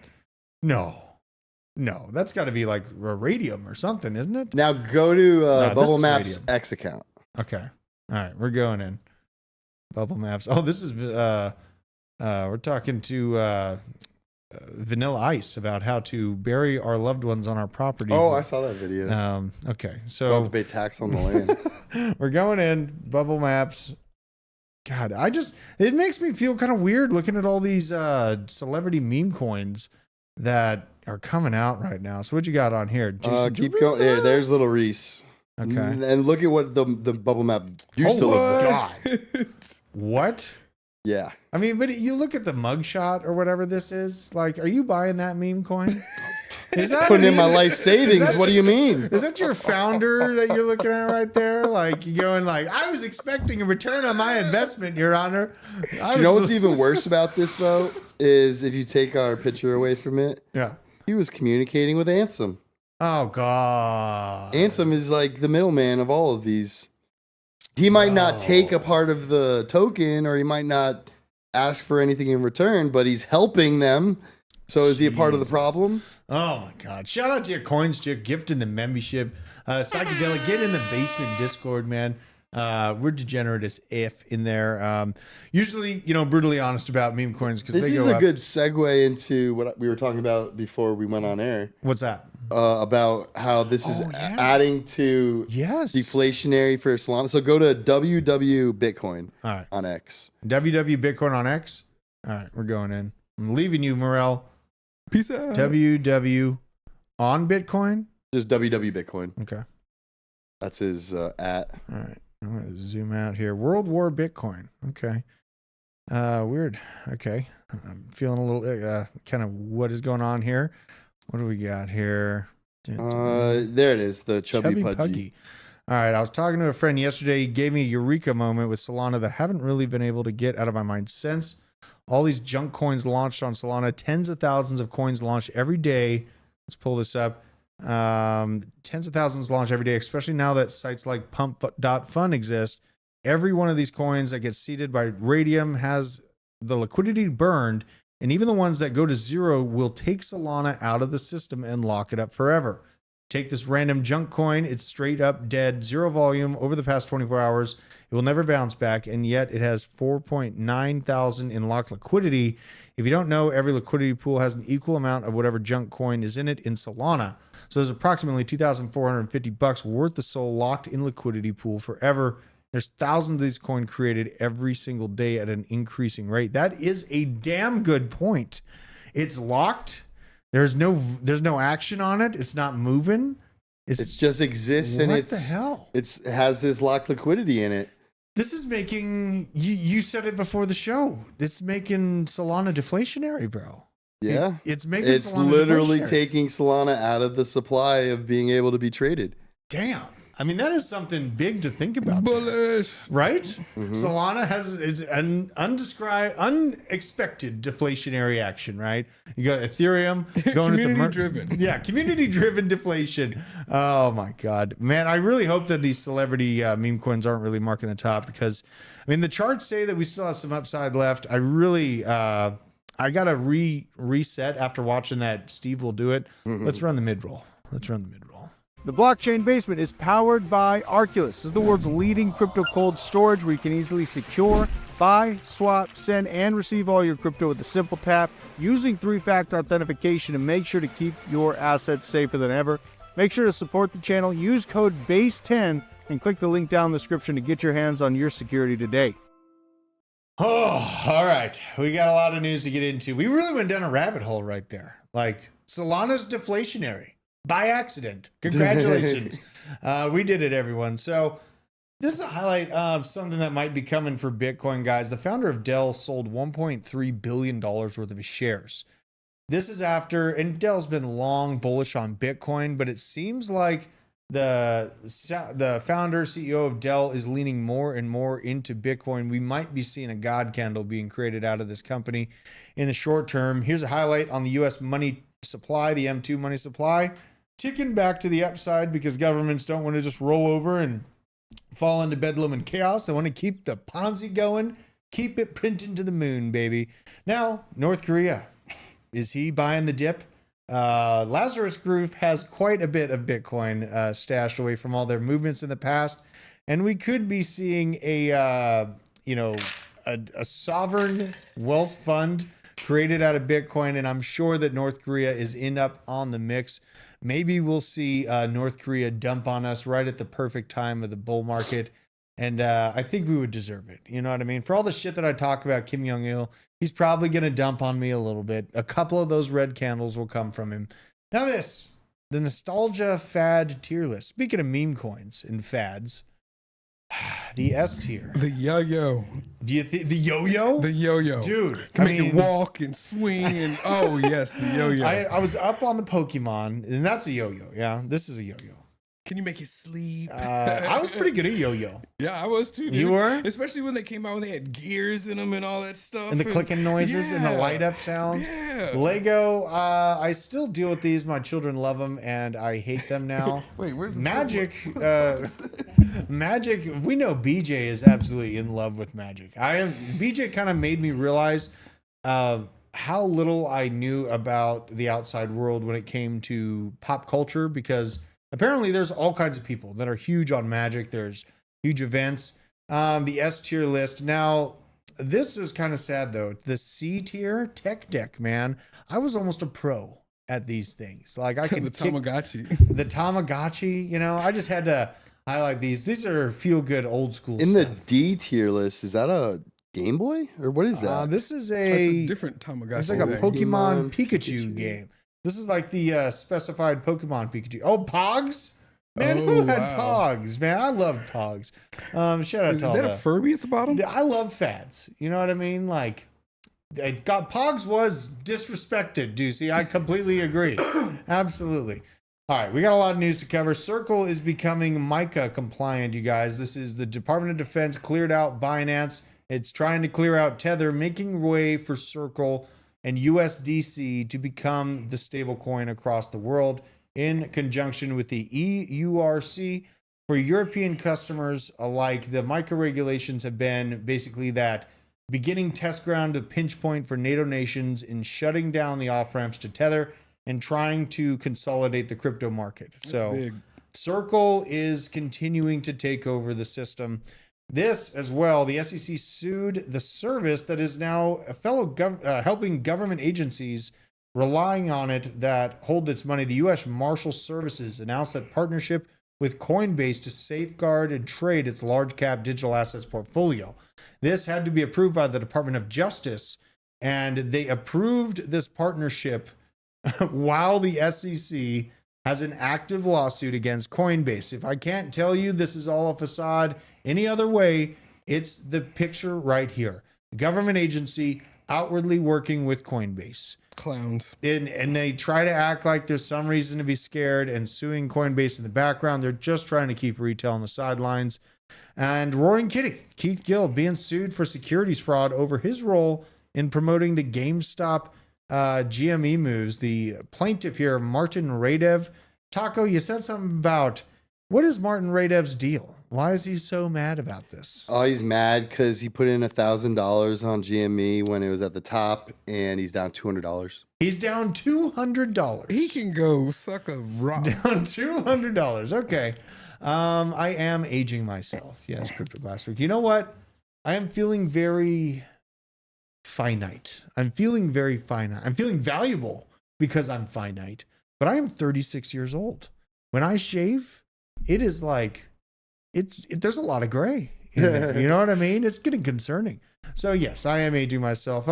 no, that's got to be like a radium or something, isn't it? Now go to this Bubble is Maps Radium. X account. Okay, all right, we're going in. Bubble Maps. Oh, this is we're talking to Vanilla Ice about how to bury our loved ones on our property. Oh, I saw that video. Okay, Don't have so to pay tax on the land. we're going in Bubble Maps. God, it makes me feel kind of weird looking at all these celebrity meme coins that are coming out right now. So what you got on here? Jason Keep going. There's little Reese. Okay. And look at what the bubble map used to look like. God. What? Yeah. I mean, but you look at the mugshot or whatever this is. Like, are you buying that meme coin? Is that Putting in my an- life savings. that- What do you mean? Is that your founder that you're looking at right there? Like, you going like, I was expecting a return on my investment, Your Honor. You know what's even worse about this though is if you take our picture away from it, Yeah. he was communicating with Ansem. Oh God. Ansem is like the middleman of all of these. He might not take a part of the token, or he might not ask for anything in return, but he's helping them. So is he a part of the Jesus. problem? Oh my God. Shout out to your coins, Chick, gifting the membership. Psychedelic, get in the basement Discord, man. We're degenerate as if in there. Usually, brutally honest about meme coins because This they is go a up. good segue into what we were talking about before we went on air, What's that? about how this is yeah. adding to Yes. deflationary for Solana. So go to WW Bitcoin All right. on X. WW Bitcoin on X. All right, we're going in. I'm leaving you, Morel. Peace out. WW on Bitcoin. Just WW Bitcoin. Okay. That's his at. All right. I'm going to zoom out here. World War Bitcoin. Okay. Weird. Okay. I'm feeling a little kind of what is going on here. What do we got here? There it is. The chubby pudgy. All right. I was talking to a friend yesterday. He gave me a eureka moment with Solana that I haven't really been able to get out of my mind since. All these junk coins launched on Solana. Tens of thousands of coins launched every day. Let's pull this up. Tens of thousands launch every day, especially now that sites like pump.fun exist. Every one of these coins that gets seeded by Radium has the liquidity burned, and even the ones that go to zero will take Solana out of the system and lock it up forever. Take this random junk coin, it's straight up dead, zero volume over the past 24 hours. It will never bounce back, and yet it has 4.9 thousand in locked liquidity. If you don't know, every liquidity pool has an equal amount of whatever junk coin is in it in Solana. So there's approximately $2,450 worth of SOL locked in liquidity pool forever. There's thousands of these coins created every single day at an increasing rate. That is a damn good point. It's locked. There's no action on it. It's not moving. It just exists, and what the hell? it has this locked liquidity in it. This is making you said it before the show. It's making Solana deflationary, bro. Yeah. It's making It's Solana literally deflationary. taking Solana out of the supply of being able to be traded. Damn. I mean, that is something big to think about. Bullish. Right? Solana is an unexpected deflationary action, right? You got Ethereum going Community driven. Yeah, community driven deflation. Oh my God, man! I really hope that these celebrity meme coins aren't really marking the top, because I mean the charts say that we still have some upside left. I really I gotta reset after watching that. Steve will do it. Let's run the mid roll. The Blockchain Basement is powered by Arculus. This is the world's leading crypto cold storage where you can easily secure, buy, swap, send, and receive all your crypto with a simple tap using 3-factor authentication to make sure to keep your assets safer than ever. Make sure to support the channel. Use code BASE10 and click the link down in the description to get your hands on your security today. Oh, all right. We got a lot of news to get into. We really went down a rabbit hole right there. Like, Solana's deflationary. By accident. Congratulations. We did it, everyone. So this is a highlight of something that might be coming for Bitcoin, guys. The founder of Dell sold $1.3 billion worth of his shares. This is after, and Dell's been long bullish on Bitcoin, but it seems like the founder, CEO of Dell is leaning more and more into Bitcoin. We might be seeing a God candle being created out of this company in the short term. Here's a highlight on the U.S. money supply, the M2 money supply. Ticking back to the upside because governments don't want to just roll over and fall into bedlam and chaos. They want to keep the Ponzi going, keep it printing to the moon, baby. Now, North Korea, is he buying the dip? Lazarus Group has quite a bit of Bitcoin stashed away from all their movements in the past, and we could be seeing a sovereign wealth fund created out of Bitcoin, and I'm sure that North Korea is up on the mix. Maybe we'll see North Korea dump on us right at the perfect time of the bull market, and I think we would deserve it. You know what I mean? For all the shit that I talk about Kim Jong-il, he's probably going to dump on me a little bit. A couple of those red candles will come from him. Now the nostalgia fad tier list. Speaking of meme coins and fads, the S tier. The yo-yo. Do you think the yo-yo? The yo-yo. Dude, Can make it walk and swing and oh yes, the yo-yo. I was up on the Pokemon, and that's a yo-yo. Yeah, this is a yo-yo. Can you make it sleep? I was pretty good at yo-yo. Yeah, I was too. Dude. You were? Especially when they came out when they had gears in them and all that stuff. And the clicking noises and the light up sounds. Yeah. Lego, I still deal with these. My children love them, and I hate them now. Wait, where's the Magic? Magic. We know BJ is absolutely in love with Magic. BJ kind of made me realize how little I knew about the outside world when it came to pop culture, because apparently there's all kinds of people that are huge on Magic. There's huge events. The S tier list. Now, this is kind of sad though. The C tier tech deck, man. I was almost a pro at these things. Like I could the Tamagotchi. The Tamagotchi, you know, I just had to highlight these. These are feel good old school In stuff. the D tier list, is that a Game Boy or what is that? This is That's a different Tamagotchi. It's like a thing. Pokemon Pikachu game. This is like the specified Pokemon Pikachu. Oh, Pogs? Man, who had Pogs? Man, I love Pogs. Shout out Is to all that a Furby at the bottom? I love fads. You know what I mean? Like, Pogs was disrespected, Deucey. I completely agree. Absolutely. All right, we got a lot of news to cover. Circle is becoming MiCA compliant, you guys. This is the Department of Defense cleared out Binance. It's trying to clear out Tether, making way for Circle and USDC to become the stable coin across the world in conjunction with the EURC. For European customers alike, the MiCA regulations have been basically that beginning test ground of pinch point for NATO nations in shutting down the off-ramps to Tether and trying to consolidate the crypto market. So big. Circle is continuing to take over the system. This as well, the SEC sued the service that is now a fellow helping government agencies relying on it that hold its money. The U.S. Marshal Services announced that partnership with Coinbase to safeguard and trade its large cap digital assets portfolio. This had to be approved by the Department of Justice, and they approved this partnership while the SEC has an active lawsuit against Coinbase. If I can't tell you this is all a facade any other way, it's the picture right here. The government agency outwardly working with Coinbase. Clowns. And they try to act like there's some reason to be scared and suing Coinbase in the background. They're just trying to keep retail on the sidelines. And Roaring Kitty, Keith Gill, being sued for securities fraud over his role in promoting the GameStop GME moves. The plaintiff here, Martin Radev. Taco, you said something about, what is Martin Radev's deal? Why is he so mad about this? Oh, he's mad because he put in $1,000 on GME when it was at the top, and he's down $200. He's down $200. He can go suck a rock. Down $200. Okay. I am aging myself. Yes, Crypto Glass Week. You know what? I am feeling very finite. I'm feeling very finite. I'm feeling valuable because I'm finite. But I am 36 years old. When I shave, it is like, there's a lot of gray in there. You know what I mean? It's getting concerning. So yes, I am aging myself.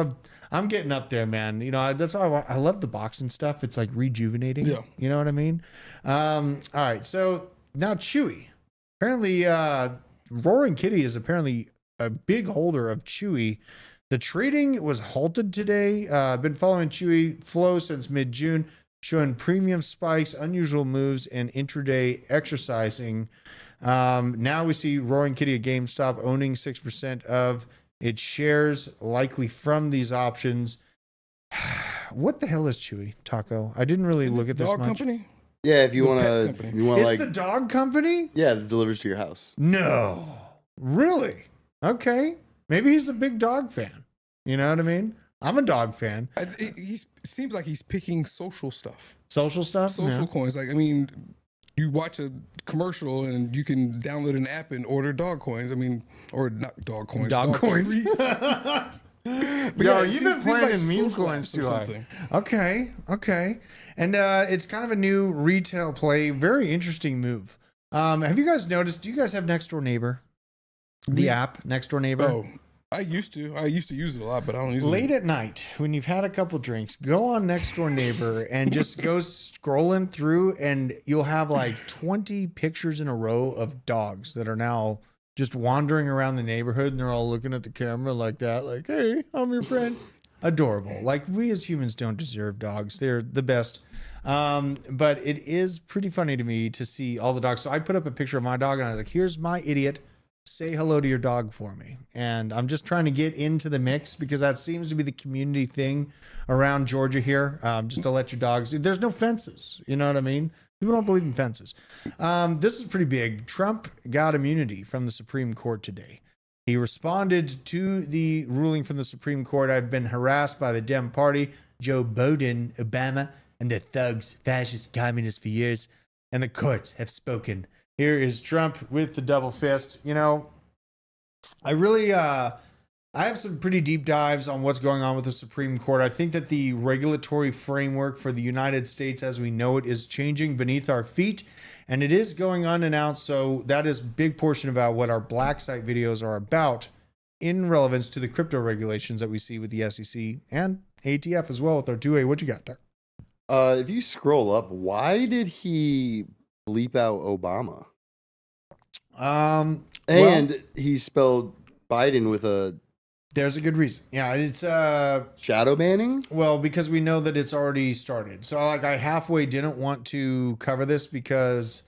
I'm getting up there, man. You know, that's why I love the boxing stuff. It's like rejuvenating. Yeah. You know what I mean? All right. So now Chewy. Apparently, Roaring Kitty is apparently a big holder of Chewy. The trading was halted today. I've been following Chewy flow since mid-June, showing premium spikes, unusual moves, and intraday exercising. Now we see Roaring Kitty at GameStop owning 6% of its shares, likely from these options. What the hell is Chewy, Taco? I didn't really look at this Dog much. company? Yeah, if you want to, It's like the dog company? yeah, it delivers to your house. No, really? Okay, maybe he's a big dog fan. You know what I mean? I'm a dog fan. It seems like he's picking social stuff. Social stuff? Social coins. Like, I mean, you watch a commercial and you can download an app and order dog coins. I mean, or not dog coins. Dog coins. Yo, you've been playing in meme coins too high. Okay. And it's kind of a new retail play. Very interesting move. Have you guys noticed? Do you guys have Next Door Neighbor? The app, Next Door Neighbor? Oh, I used to use it a lot, but I don't use it. Late at night, when you've had a couple drinks, go on Next Door Neighbor and just go scrolling through, and you'll have like 20 pictures in a row of dogs that are now just wandering around the neighborhood, and they're all looking at the camera like that, like, hey, I'm your friend. Adorable. Like, we as humans don't deserve dogs. They're the best. But it is pretty funny to me to see all the dogs. So I put up a picture of my dog, and I was like, here's my idiot. Say hello to your dog for me. And I'm just trying to get into the mix because that seems to be the community thing around Georgia here. Just to let your dogs, there's no fences. You know what I mean? People don't believe in fences. This is pretty big. Trump got immunity from the Supreme Court today. He responded to the ruling from the Supreme Court. I've been harassed by the Dem Party, Joe Biden, Obama, and the thugs, fascist, communists for years. And the courts have spoken. Here is Trump with the double fist. You know, I really, I have some pretty deep dives on what's going on with the Supreme Court. I think that the regulatory framework for the United States as we know it is changing beneath our feet, and it is going unannounced. So that is a big portion about what our black site videos are about in relevance to the crypto regulations that we see with the SEC and ATF as well with our 2A. What you got, Doc? If you scroll up, why did he bleep out Obama? And he spelled Biden with a... There's a good reason. Yeah, it's shadow banning? Well, because we know that it's already started. So like I halfway didn't want to cover this because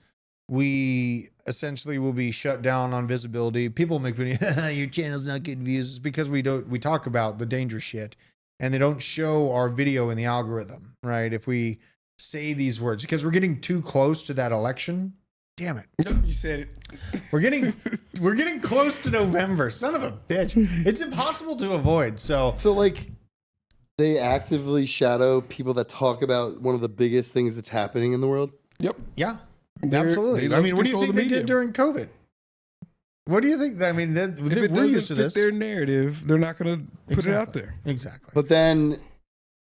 we essentially will be shut down on visibility. People make videos, your channel's not getting views because we talk about the dangerous shit and they don't show our video in the algorithm, right? If we say these words because we're getting too close to that election. Damn it. Nope, you said it. We're getting close to November. Son of a bitch. It's impossible to avoid. So like they actively shadow people that talk about one of the biggest things that's happening in the world? Yep. Yeah. Absolutely. I mean, what do you think they did during COVID? What do you think? I mean, we're used to this. Their narrative, they're not going to put it out there. Exactly. But then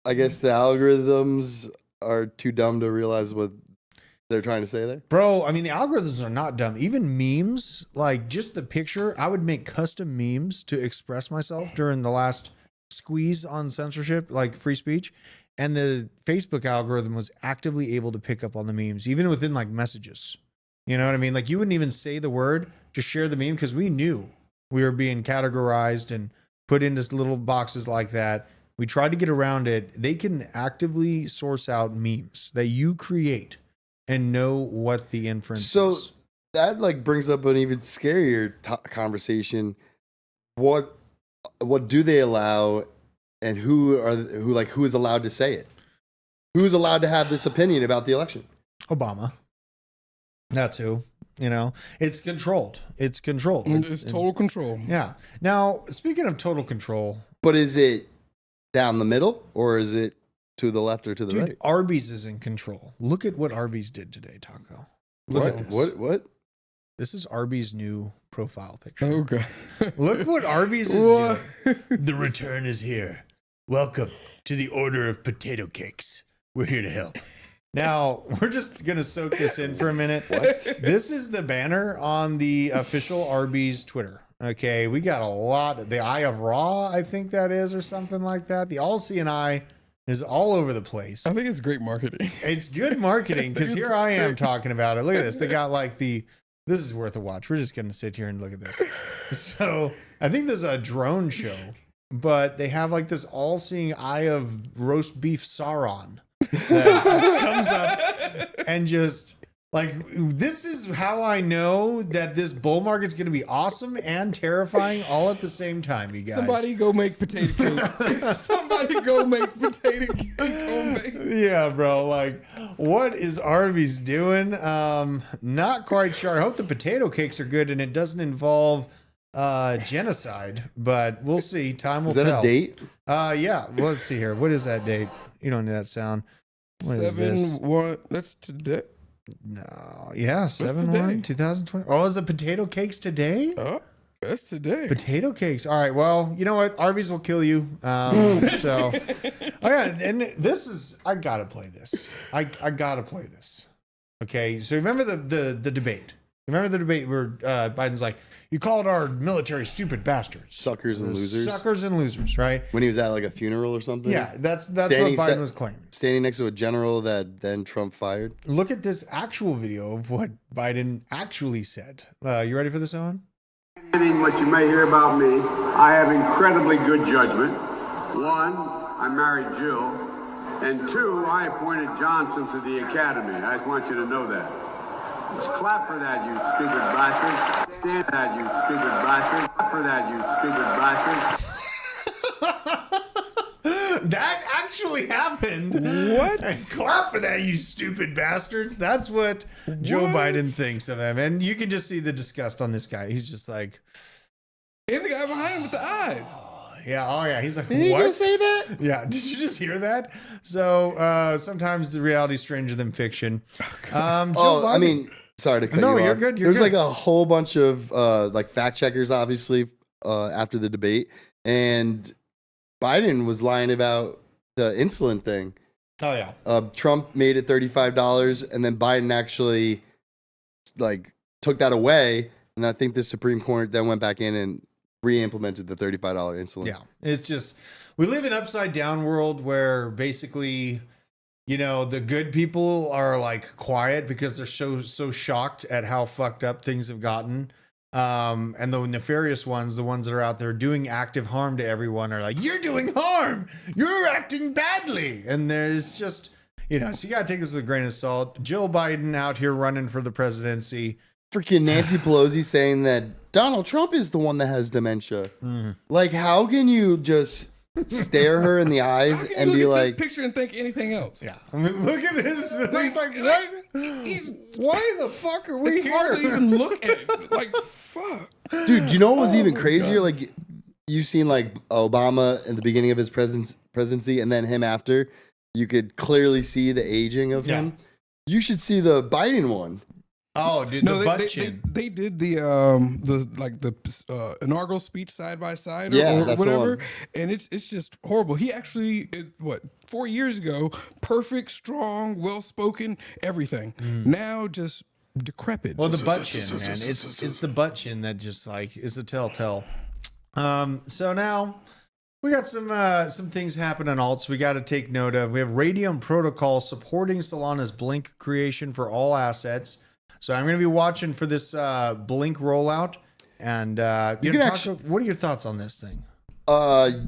I guess the algorithms are too dumb to realize what they're trying to say there. Bro, I mean, the algorithms are not dumb. Even memes, like just the picture, I would make custom memes to express myself during the last squeeze on censorship, like free speech. And the Facebook algorithm was actively able to pick up on the memes, even within like messages. You know what I mean? Like you wouldn't even say the word, just share the meme because we knew we were being categorized and put into little boxes like that. we tried to get around it. They can actively source out memes that you create and know what the inference is. That like brings up an even scarier conversation. What do they allow, and who is allowed to say it? Who's allowed to have this opinion about the election? Obama. That's who. You know, it's controlled. It's controlled. It's total control. Yeah. Now, speaking of total control, but is it down the middle or is it to the left or to the right? Arby's is in control. Look at what Arby's did today, Taco. Look at this. What? This is Arby's new profile picture. Okay. Look what Arby's is doing. The return is here. Welcome to the order of potato cakes. We're here to help. Now, we're just going to soak this in for a minute. What? This is the banner on the official Arby's Twitter. Okay, we got a lot. The Eye of Raw, I think that is, or something like that. The All-Seeing Eye is all over the place. I think it's great marketing. It's good marketing because here I am talking about it. Look at this. They got like this is worth a watch. We're just going to sit here and look at this. So I think there's a drone show, but they have like this all-seeing eye of roast beef Sauron that comes up and just like, this is how I know that this bull market's going to be awesome and terrifying all at the same time, you guys. Somebody go make potato cake. Somebody go make potato cake. Yeah, bro. Like, what is Arby's doing? Not quite sure. I hope the potato cakes are good and it doesn't involve genocide, but we'll see. Time will tell. Is that a date? Yeah. Well, let's see here. What is that date? You don't know that sound. What is this? 7-1. That's today. No. Yeah. 7/1, 2020. Oh, is the potato cakes today? Oh, that's today. Potato cakes. All right. Well, you know what? Arby's will kill you. So, oh yeah. And this is, I gotta play this. I gotta play this. Okay. So remember the debate. Remember the debate where Biden's like, you called our military stupid bastards. Suckers and losers. Suckers and losers, right? When he was at like a funeral or something? Yeah, that's what Biden was claiming. Standing next to a general that then Trump fired. Look at this actual video of what Biden actually said. You ready for this, Owen? What you may hear about me, I have incredibly good judgment. One, I married Jill. And two, I appointed Johnson to the academy. I just want you to know that. Just clap for that, you stupid bastard. Stand that, you stupid bastard. Clap for that, you stupid bastard. That actually happened. What? And clap for that, you stupid bastards. That's what Joe Biden thinks of him. And you can just see the disgust on this guy. He's just like... And the guy behind him with the eyes. Yeah, oh yeah. He's like, Did what? you just say that? Yeah, did you just hear that? So sometimes the reality is stranger than fiction. Joe Biden, I mean... Sorry to cut you off. No, you're good. There's like a whole bunch of like fact checkers, obviously, after the debate, and Biden was lying about the insulin thing. Oh yeah. Trump made it $35, and then Biden actually like took that away, and I think the Supreme Court then went back in and re-implemented the $35 insulin. Yeah, it's just we live in an upside down world where basically, you know, the good people are like quiet because they're so shocked at how fucked up things have gotten. And the nefarious ones, the ones that are out there doing active harm to everyone, are like, you're doing harm. You're acting badly. And there's just, you know, so you got to take this with a grain of salt. Jill Biden out here running for the presidency. Freaking Nancy Pelosi saying that Donald Trump is the one that has dementia. Like, how can you just stare her in the eyes and be like, this picture and think anything else? Yeah, I mean, look at his. He's like, what? Why the fuck are we It's hard to here? even look at it. Like, fuck. dude, do you know what was even crazier? Like, you've seen like Obama in the beginning of his presidency and then him after. You could clearly see the aging of him. You should see the Biden one. Oh, dude, No, the butt chin. they did the inaugural speech side by side Yeah, or that's the whatever, one. and it's just horrible. He actually 4 years ago, perfect, strong, well spoken, everything. Now just decrepit. Well, the butt chin, man. It's the butt chin that just like is the telltale. So now we got some things happen on alts we got to take note of. We have Radium Protocol supporting Solana's Blink creation for all assets. So I'm going to be watching for this Blink rollout. And what are your thoughts on this thing? I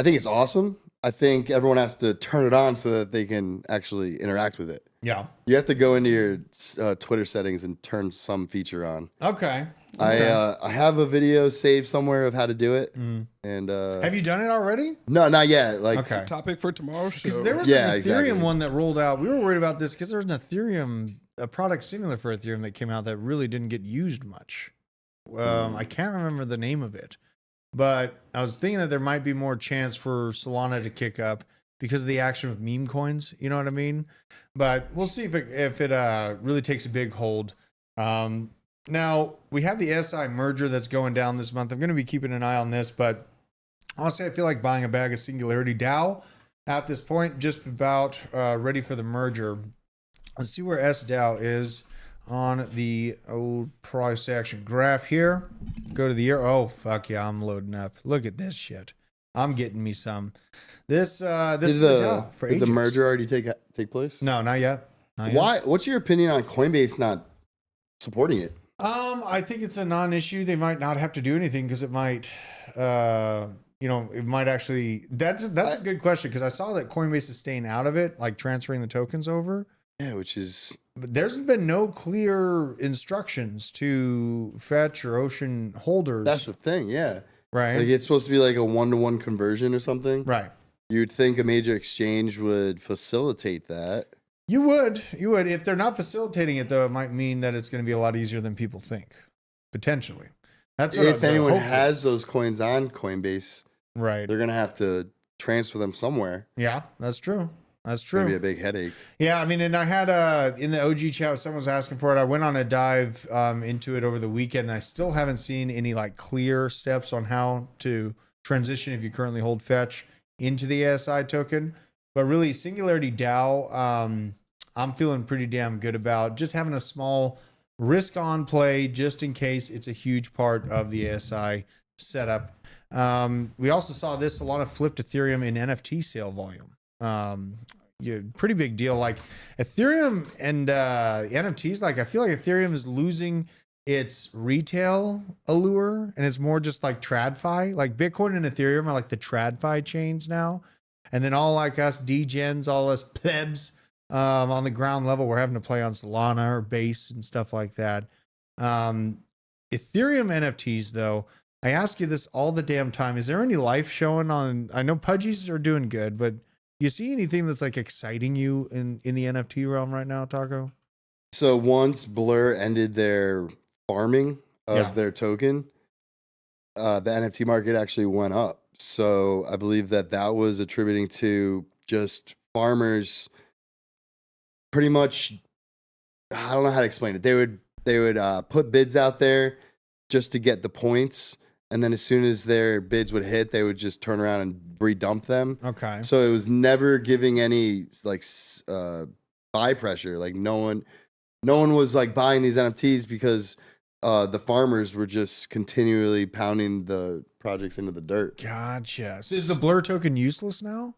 think it's awesome. I think everyone has to turn it on so that they can actually interact with it. Yeah. You have to go into your Twitter settings and turn some feature on. Okay. I have a video saved somewhere of how to do it. And Have you done it already? no, not yet. Like, Okay. Topic for tomorrow's show. Because there was Yeah, an Ethereum exactly. one that rolled out. We were worried about this because there was an Ethereum, a product similar for Ethereum that came out that really didn't get used much. I can't remember the name of it, but I was thinking that there might be more chance for Solana to kick up because of the action with meme coins. You know what I mean? But we'll see if it really takes a big hold. Now we have the SI merger that's going down this month. I'm going to be keeping an eye on this, but honestly, I feel like buying a bag of Singularity DAO at this point, just about ready for the merger. Let's see where SDAO is on the old price action graph here. Go to the year. Oh, fuck yeah, I'm loading up. Look at this shit. I'm getting me some. This is the DAO for did the ages. merger already take place? No, not yet. Not yet. Why? What's your opinion on Coinbase not supporting it? I think it's a non-issue. They might not have to do anything because it might, it might actually. That's a good question because I saw that Coinbase is staying out of it, like transferring the tokens over. Yeah, which is But there's been no clear instructions to Fetch or Ocean holders. that's the thing. Yeah, right. like it's supposed to be like a 1-to-1 conversion or something. Right. You'd think a major exchange would facilitate that. You would. If they're not facilitating it, though, it might mean that it's going to be a lot easier than people think. Potentially. That's what If the anyone hope has is. those coins on Coinbase, Right. they're gonna have to transfer them somewhere. Yeah, that's true. That's It's gonna true. be a big headache. Yeah, I mean, and I had in the OG chat, someone was asking for it. I went on a dive into it over the weekend, and I still haven't seen any like clear steps on how to transition if you currently hold Fetch into the ASI token. But really, Singularity DAO, I'm feeling pretty damn good about just having a small risk on play just in case it's a huge part of the ASI setup. We also saw this Solana flipped Ethereum in NFT sale volume. Pretty big deal. Like Ethereum and NFTs, like I feel like Ethereum is losing its retail allure and it's more just like TradFi. Like Bitcoin and Ethereum are like the TradFi chains now. And then all like us degens, all us plebs on the ground level, we're having to play on Solana or Base and stuff like that. Ethereum NFTs, though, I ask you this all the damn time. Is there any life showing on? I know Pudgies are doing good, but do you see anything that's like exciting you in the NFT realm right now, Taco? So once Blur ended their farming of their token, the NFT market actually went up. So I believe that was attributing to just farmers pretty much, I don't know how to explain it. They would put bids out there just to get the points. And then as soon as their bids would hit, they would just turn around and redump them. Okay. So it was never giving any like buy pressure. Like no one was like buying these NFTs because the farmers were just continually pounding the projects into the dirt. Gotcha. So is the Blur token useless now?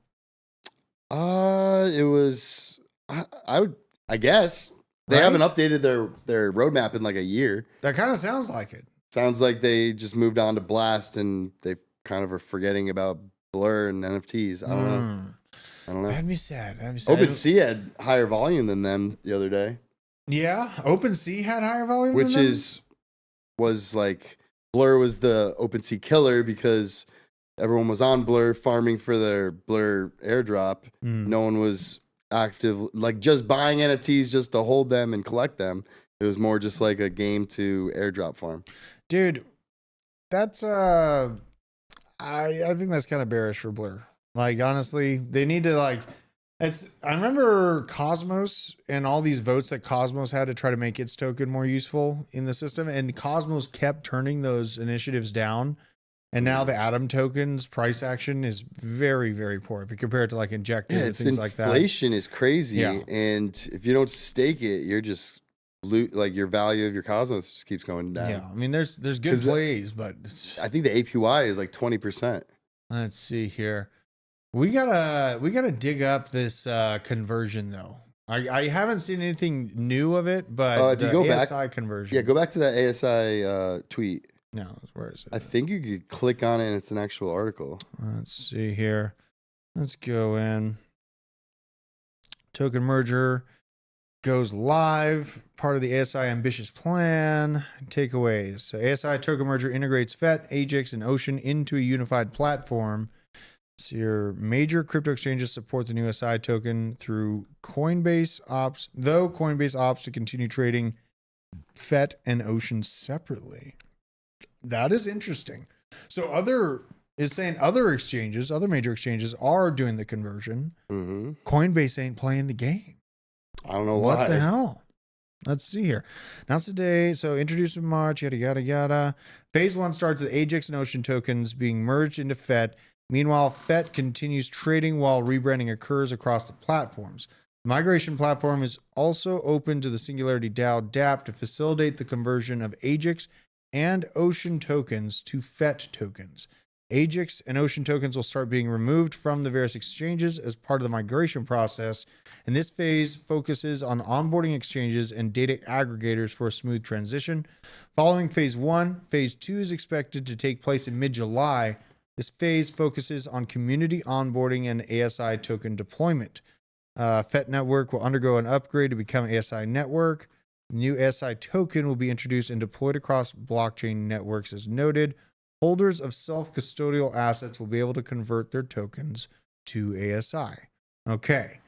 It was I guess they Right? haven't updated their roadmap in like a year. That kind of sounds like it. Sounds like they just moved on to Blast and they kind of are forgetting about Blur and NFTs. I don't know. I don't know. That'd be sad. That'd be sad. OpenSea had higher volume than them the other day, Yeah, OpenSea had higher volume, which than them? was like Blur was the OpenSea killer because everyone was on Blur farming for their Blur airdrop. No one was active, like just buying NFTs just to hold them and collect them. It was more just like a game to airdrop farm. Dude, that's I think that's kind of bearish for Blur. Like honestly, they need to like I remember Cosmos and all these votes that Cosmos had to try to make its token more useful in the system, and Cosmos kept turning those initiatives down. And now the Atom token's price action is very, very poor if you compare it to like Injective and things like that. Inflation is crazy, Yeah. and if you don't stake it, you're just like your value of your Cosmos just keeps going down. Yeah, I mean there's good 'Cause plays, but I think the APY is like 20%. let's see here. We gotta dig up this conversion though. I haven't seen anything new of it, but If you the go ASI back- conversion. Yeah, go back to that ASI tweet. No, where is it? I think you could click on it and it's an actual article. Let's see here. Let's go in. Token merger goes live. Part of the ASI ambitious plan. Takeaways. So ASI token merger integrates FET, AGIX, and Ocean into a unified platform. So your major crypto exchanges support the new SI token through Coinbase opts, though Coinbase opts to continue trading FET and Ocean separately. That is interesting. So other exchanges, other major exchanges are doing the conversion. Mm-hmm. Coinbase ain't playing the game. I don't know why. What the hell? Let's see here. Announced today. So introduced in March, yada, yada, yada. Phase 1 starts with AGIX and Ocean tokens being merged into FET. Meanwhile, FET continues trading while rebranding occurs across the platforms. The migration platform is also open to the Singularity DAO dApp to facilitate the conversion of AGIX and Ocean tokens to FET tokens. AGIX and Ocean tokens will start being removed from the various exchanges as part of the migration process, and this phase focuses on onboarding exchanges and data aggregators for a smooth transition. Following phase 1, phase 2 is expected to take place in mid-July. This phase focuses on community onboarding and ASI token deployment. FET network will undergo an upgrade to become ASI network. New ASI token will be introduced and deployed across blockchain networks as noted. Holders of self-custodial assets will be able to convert their tokens to ASI. Okay.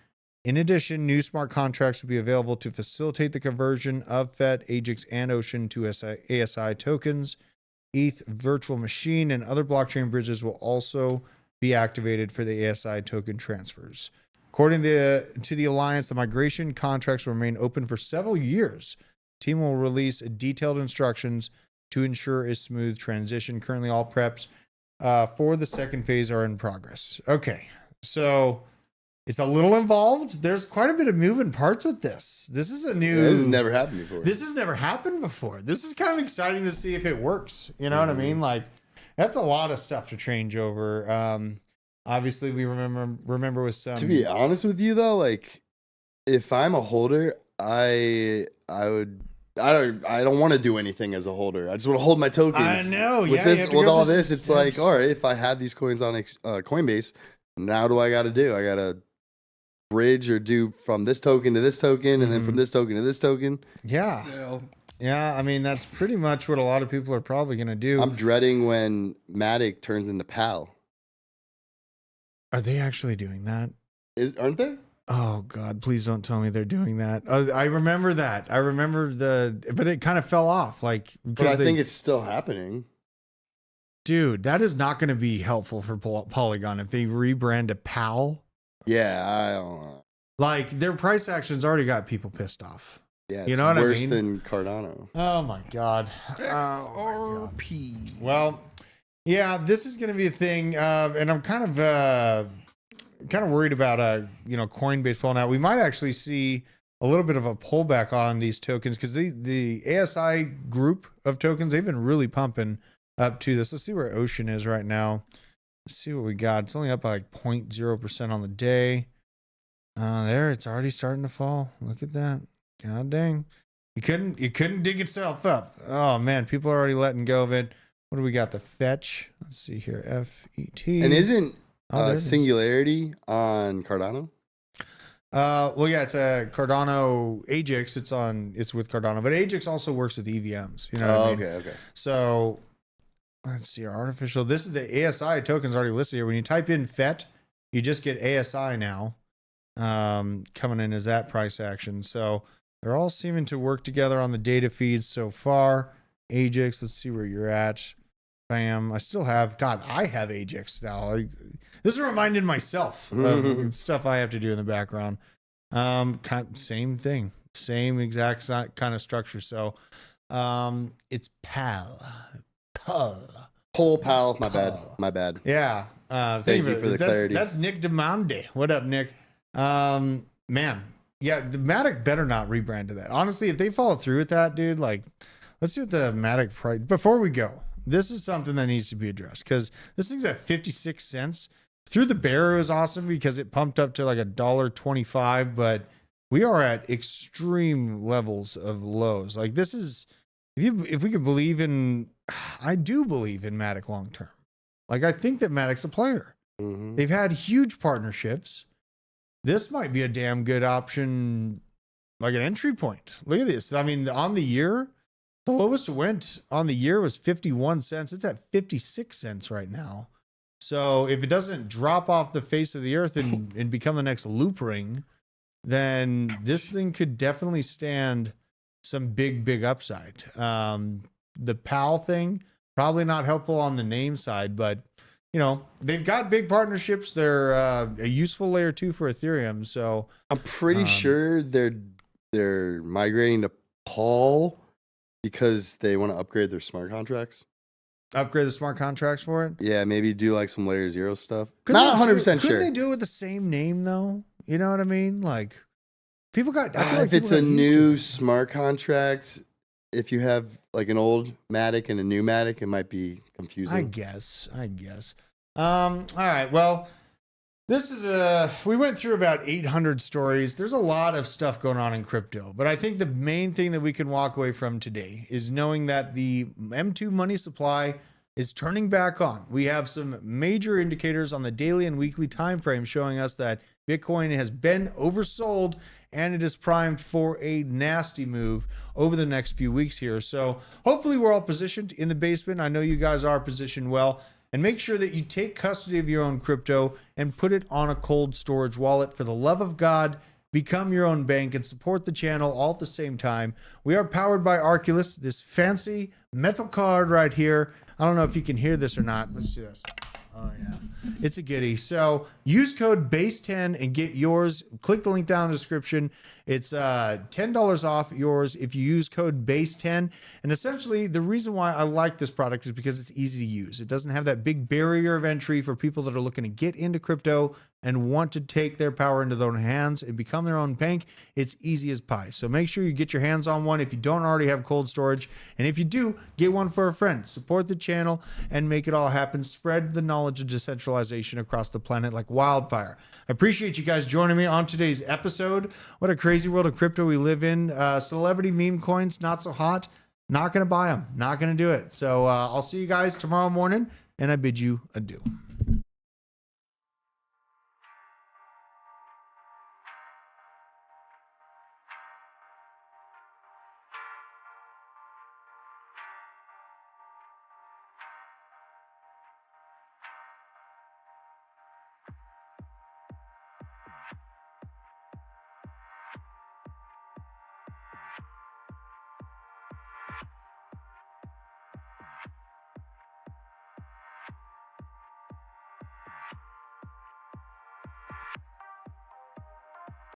In addition, new smart contracts will be available to facilitate the conversion of FET, AGIX, and Ocean to ASI tokens. ETH virtual machine and other blockchain bridges will also be activated for the ASI token transfers. According to the Alliance, the migration contracts will remain open for several years. The team will release detailed instructions to ensure a smooth transition. Currently, all preps for the second phase are in progress. Okay, so it's a little involved. There's quite a bit of moving parts with this. This is a new... Yeah, this has never happened before. This has never happened before. This is kind of exciting to see if it works. You know what I mean? Like, that's a lot of stuff to change over. Obviously, we remember with some... To be honest with you, though, like, if I'm a holder, I don't want to do anything as a holder. I just want to hold my tokens. I know. With all this, it's like, all right, if I have these coins on Coinbase, now what do I got to do? I got to bridge or do from this token to this token, and then from this token to this token. Yeah. Yeah, I mean, that's pretty much what a lot of people are probably going to do. I'm dreading when Matic turns into PAL. Are they actually doing that? Aren't they? Oh, God, please don't tell me they're doing that. I remember that. I remember but it kind of fell off. But I think it's still happening. Dude, that is not going to be helpful for Polygon if they rebrand to PAL. Yeah, I don't know. Like, their price actions already got people pissed off. Yeah, it's you know what worse I mean? than Cardano. Oh, my God. XRP. Well, yeah, this is going to be a thing. And I'm kind of worried about, Coinbase pulling out. We might actually see a little bit of a pullback on these tokens because the ASI group of tokens, they've been really pumping up to this. Let's see where Ocean is right now. Let's see what we got. It's only up by 0.0% on the day. There, it's already starting to fall. Look at that. God dang. It couldn't dig itself up. Oh man, people are already letting go of it. What do we got? The fetch. Let's see here. FET. And isn't Singularity on Cardano? Well, yeah, it's a Cardano AGIX. It's with Cardano, but AGIX also works with EVMs. You know what I mean? Okay. So let's see. Our artificial. This is the ASI tokens already listed here. When you type in FET, you just get ASI now, coming in as that price action. So they're all seeming to work together on the data feeds so far. AGIX. Let's see where you're at. Bam. I have AGIX now. This is reminding myself of stuff I have to do in the background. Same thing. Same exact kind of structure. So it's PAL. PAL. My bad. Yeah. Thank you for the clarity. That's Nick Demande. What up, Nick? Man. Yeah, the Matic better not rebrand to that. Honestly, if they follow through with that, dude, let's see what the Matic price... Before we go, this is something that needs to be addressed because this thing's at 56 cents. Through the bear, it was awesome because it pumped up to like $1.25, but we are at extreme levels of lows. Like this is, if we could believe in, I do believe in Matic long term. Like I think that Matic's a player. They've had huge partnerships. This might be a damn good option, like an entry point. Look at this. I mean, on the year, the lowest it went on the year was 51 cents. It's at 56 cents right now. So if it doesn't drop off the face of the earth and become the next loop ring, then this thing could definitely stand some big upside. The PAL thing, probably not helpful on the name side, but you know, they've got big partnerships. They're a useful layer 2 for Ethereum. So I'm pretty sure they're migrating to Paul because they want to upgrade their smart contracts. Upgrade the smart contracts for it? Yeah, maybe do like some layer 0 stuff. Couldn't Not they 100% Couldn't sure. they do it with the same name though? You know what I mean? Like people got. I feel like If it's people a got used to new it. smart contract, if you have like an old Matic and a new Matic, it might be confusing. I guess. All right. Well, this is we went through about 800 stories. There's a lot of stuff going on in crypto, but I think the main thing that we can walk away from today is knowing that the M2 money supply is turning back on. We have some major indicators on the daily and weekly time frame showing us that Bitcoin has been oversold and it is primed for a nasty move over the next few weeks here. So hopefully we're all positioned in the basement. I know you guys are positioned well. And make sure that you take custody of your own crypto and put it on a cold storage wallet. For the love of God, become your own bank and support the channel all at the same time. We are powered by Arculus, this fancy metal card right here. I don't know if you can hear this or not. Let's see this. Oh, yeah. It's a goodie. So use code BASE10 and get yours. Click the link down in the description. It's $10 off yours if you use code BASE10. And essentially, the reason why I like this product is because it's easy to use. It doesn't have that big barrier of entry for people that are looking to get into crypto and want to take their power into their own hands and become their own bank. It's easy as pie. So make sure you get your hands on one if you don't already have cold storage. And if you do, get one for a friend. Support the channel and make it all happen. Spread the knowledge of decentralization across the planet like wildfire. I appreciate you guys joining me on today's episode. What a crazy world of crypto we live in. Celebrity meme coins, not so hot. Not going to buy them. Not going to do it. So I'll see you guys tomorrow morning, and I bid you adieu.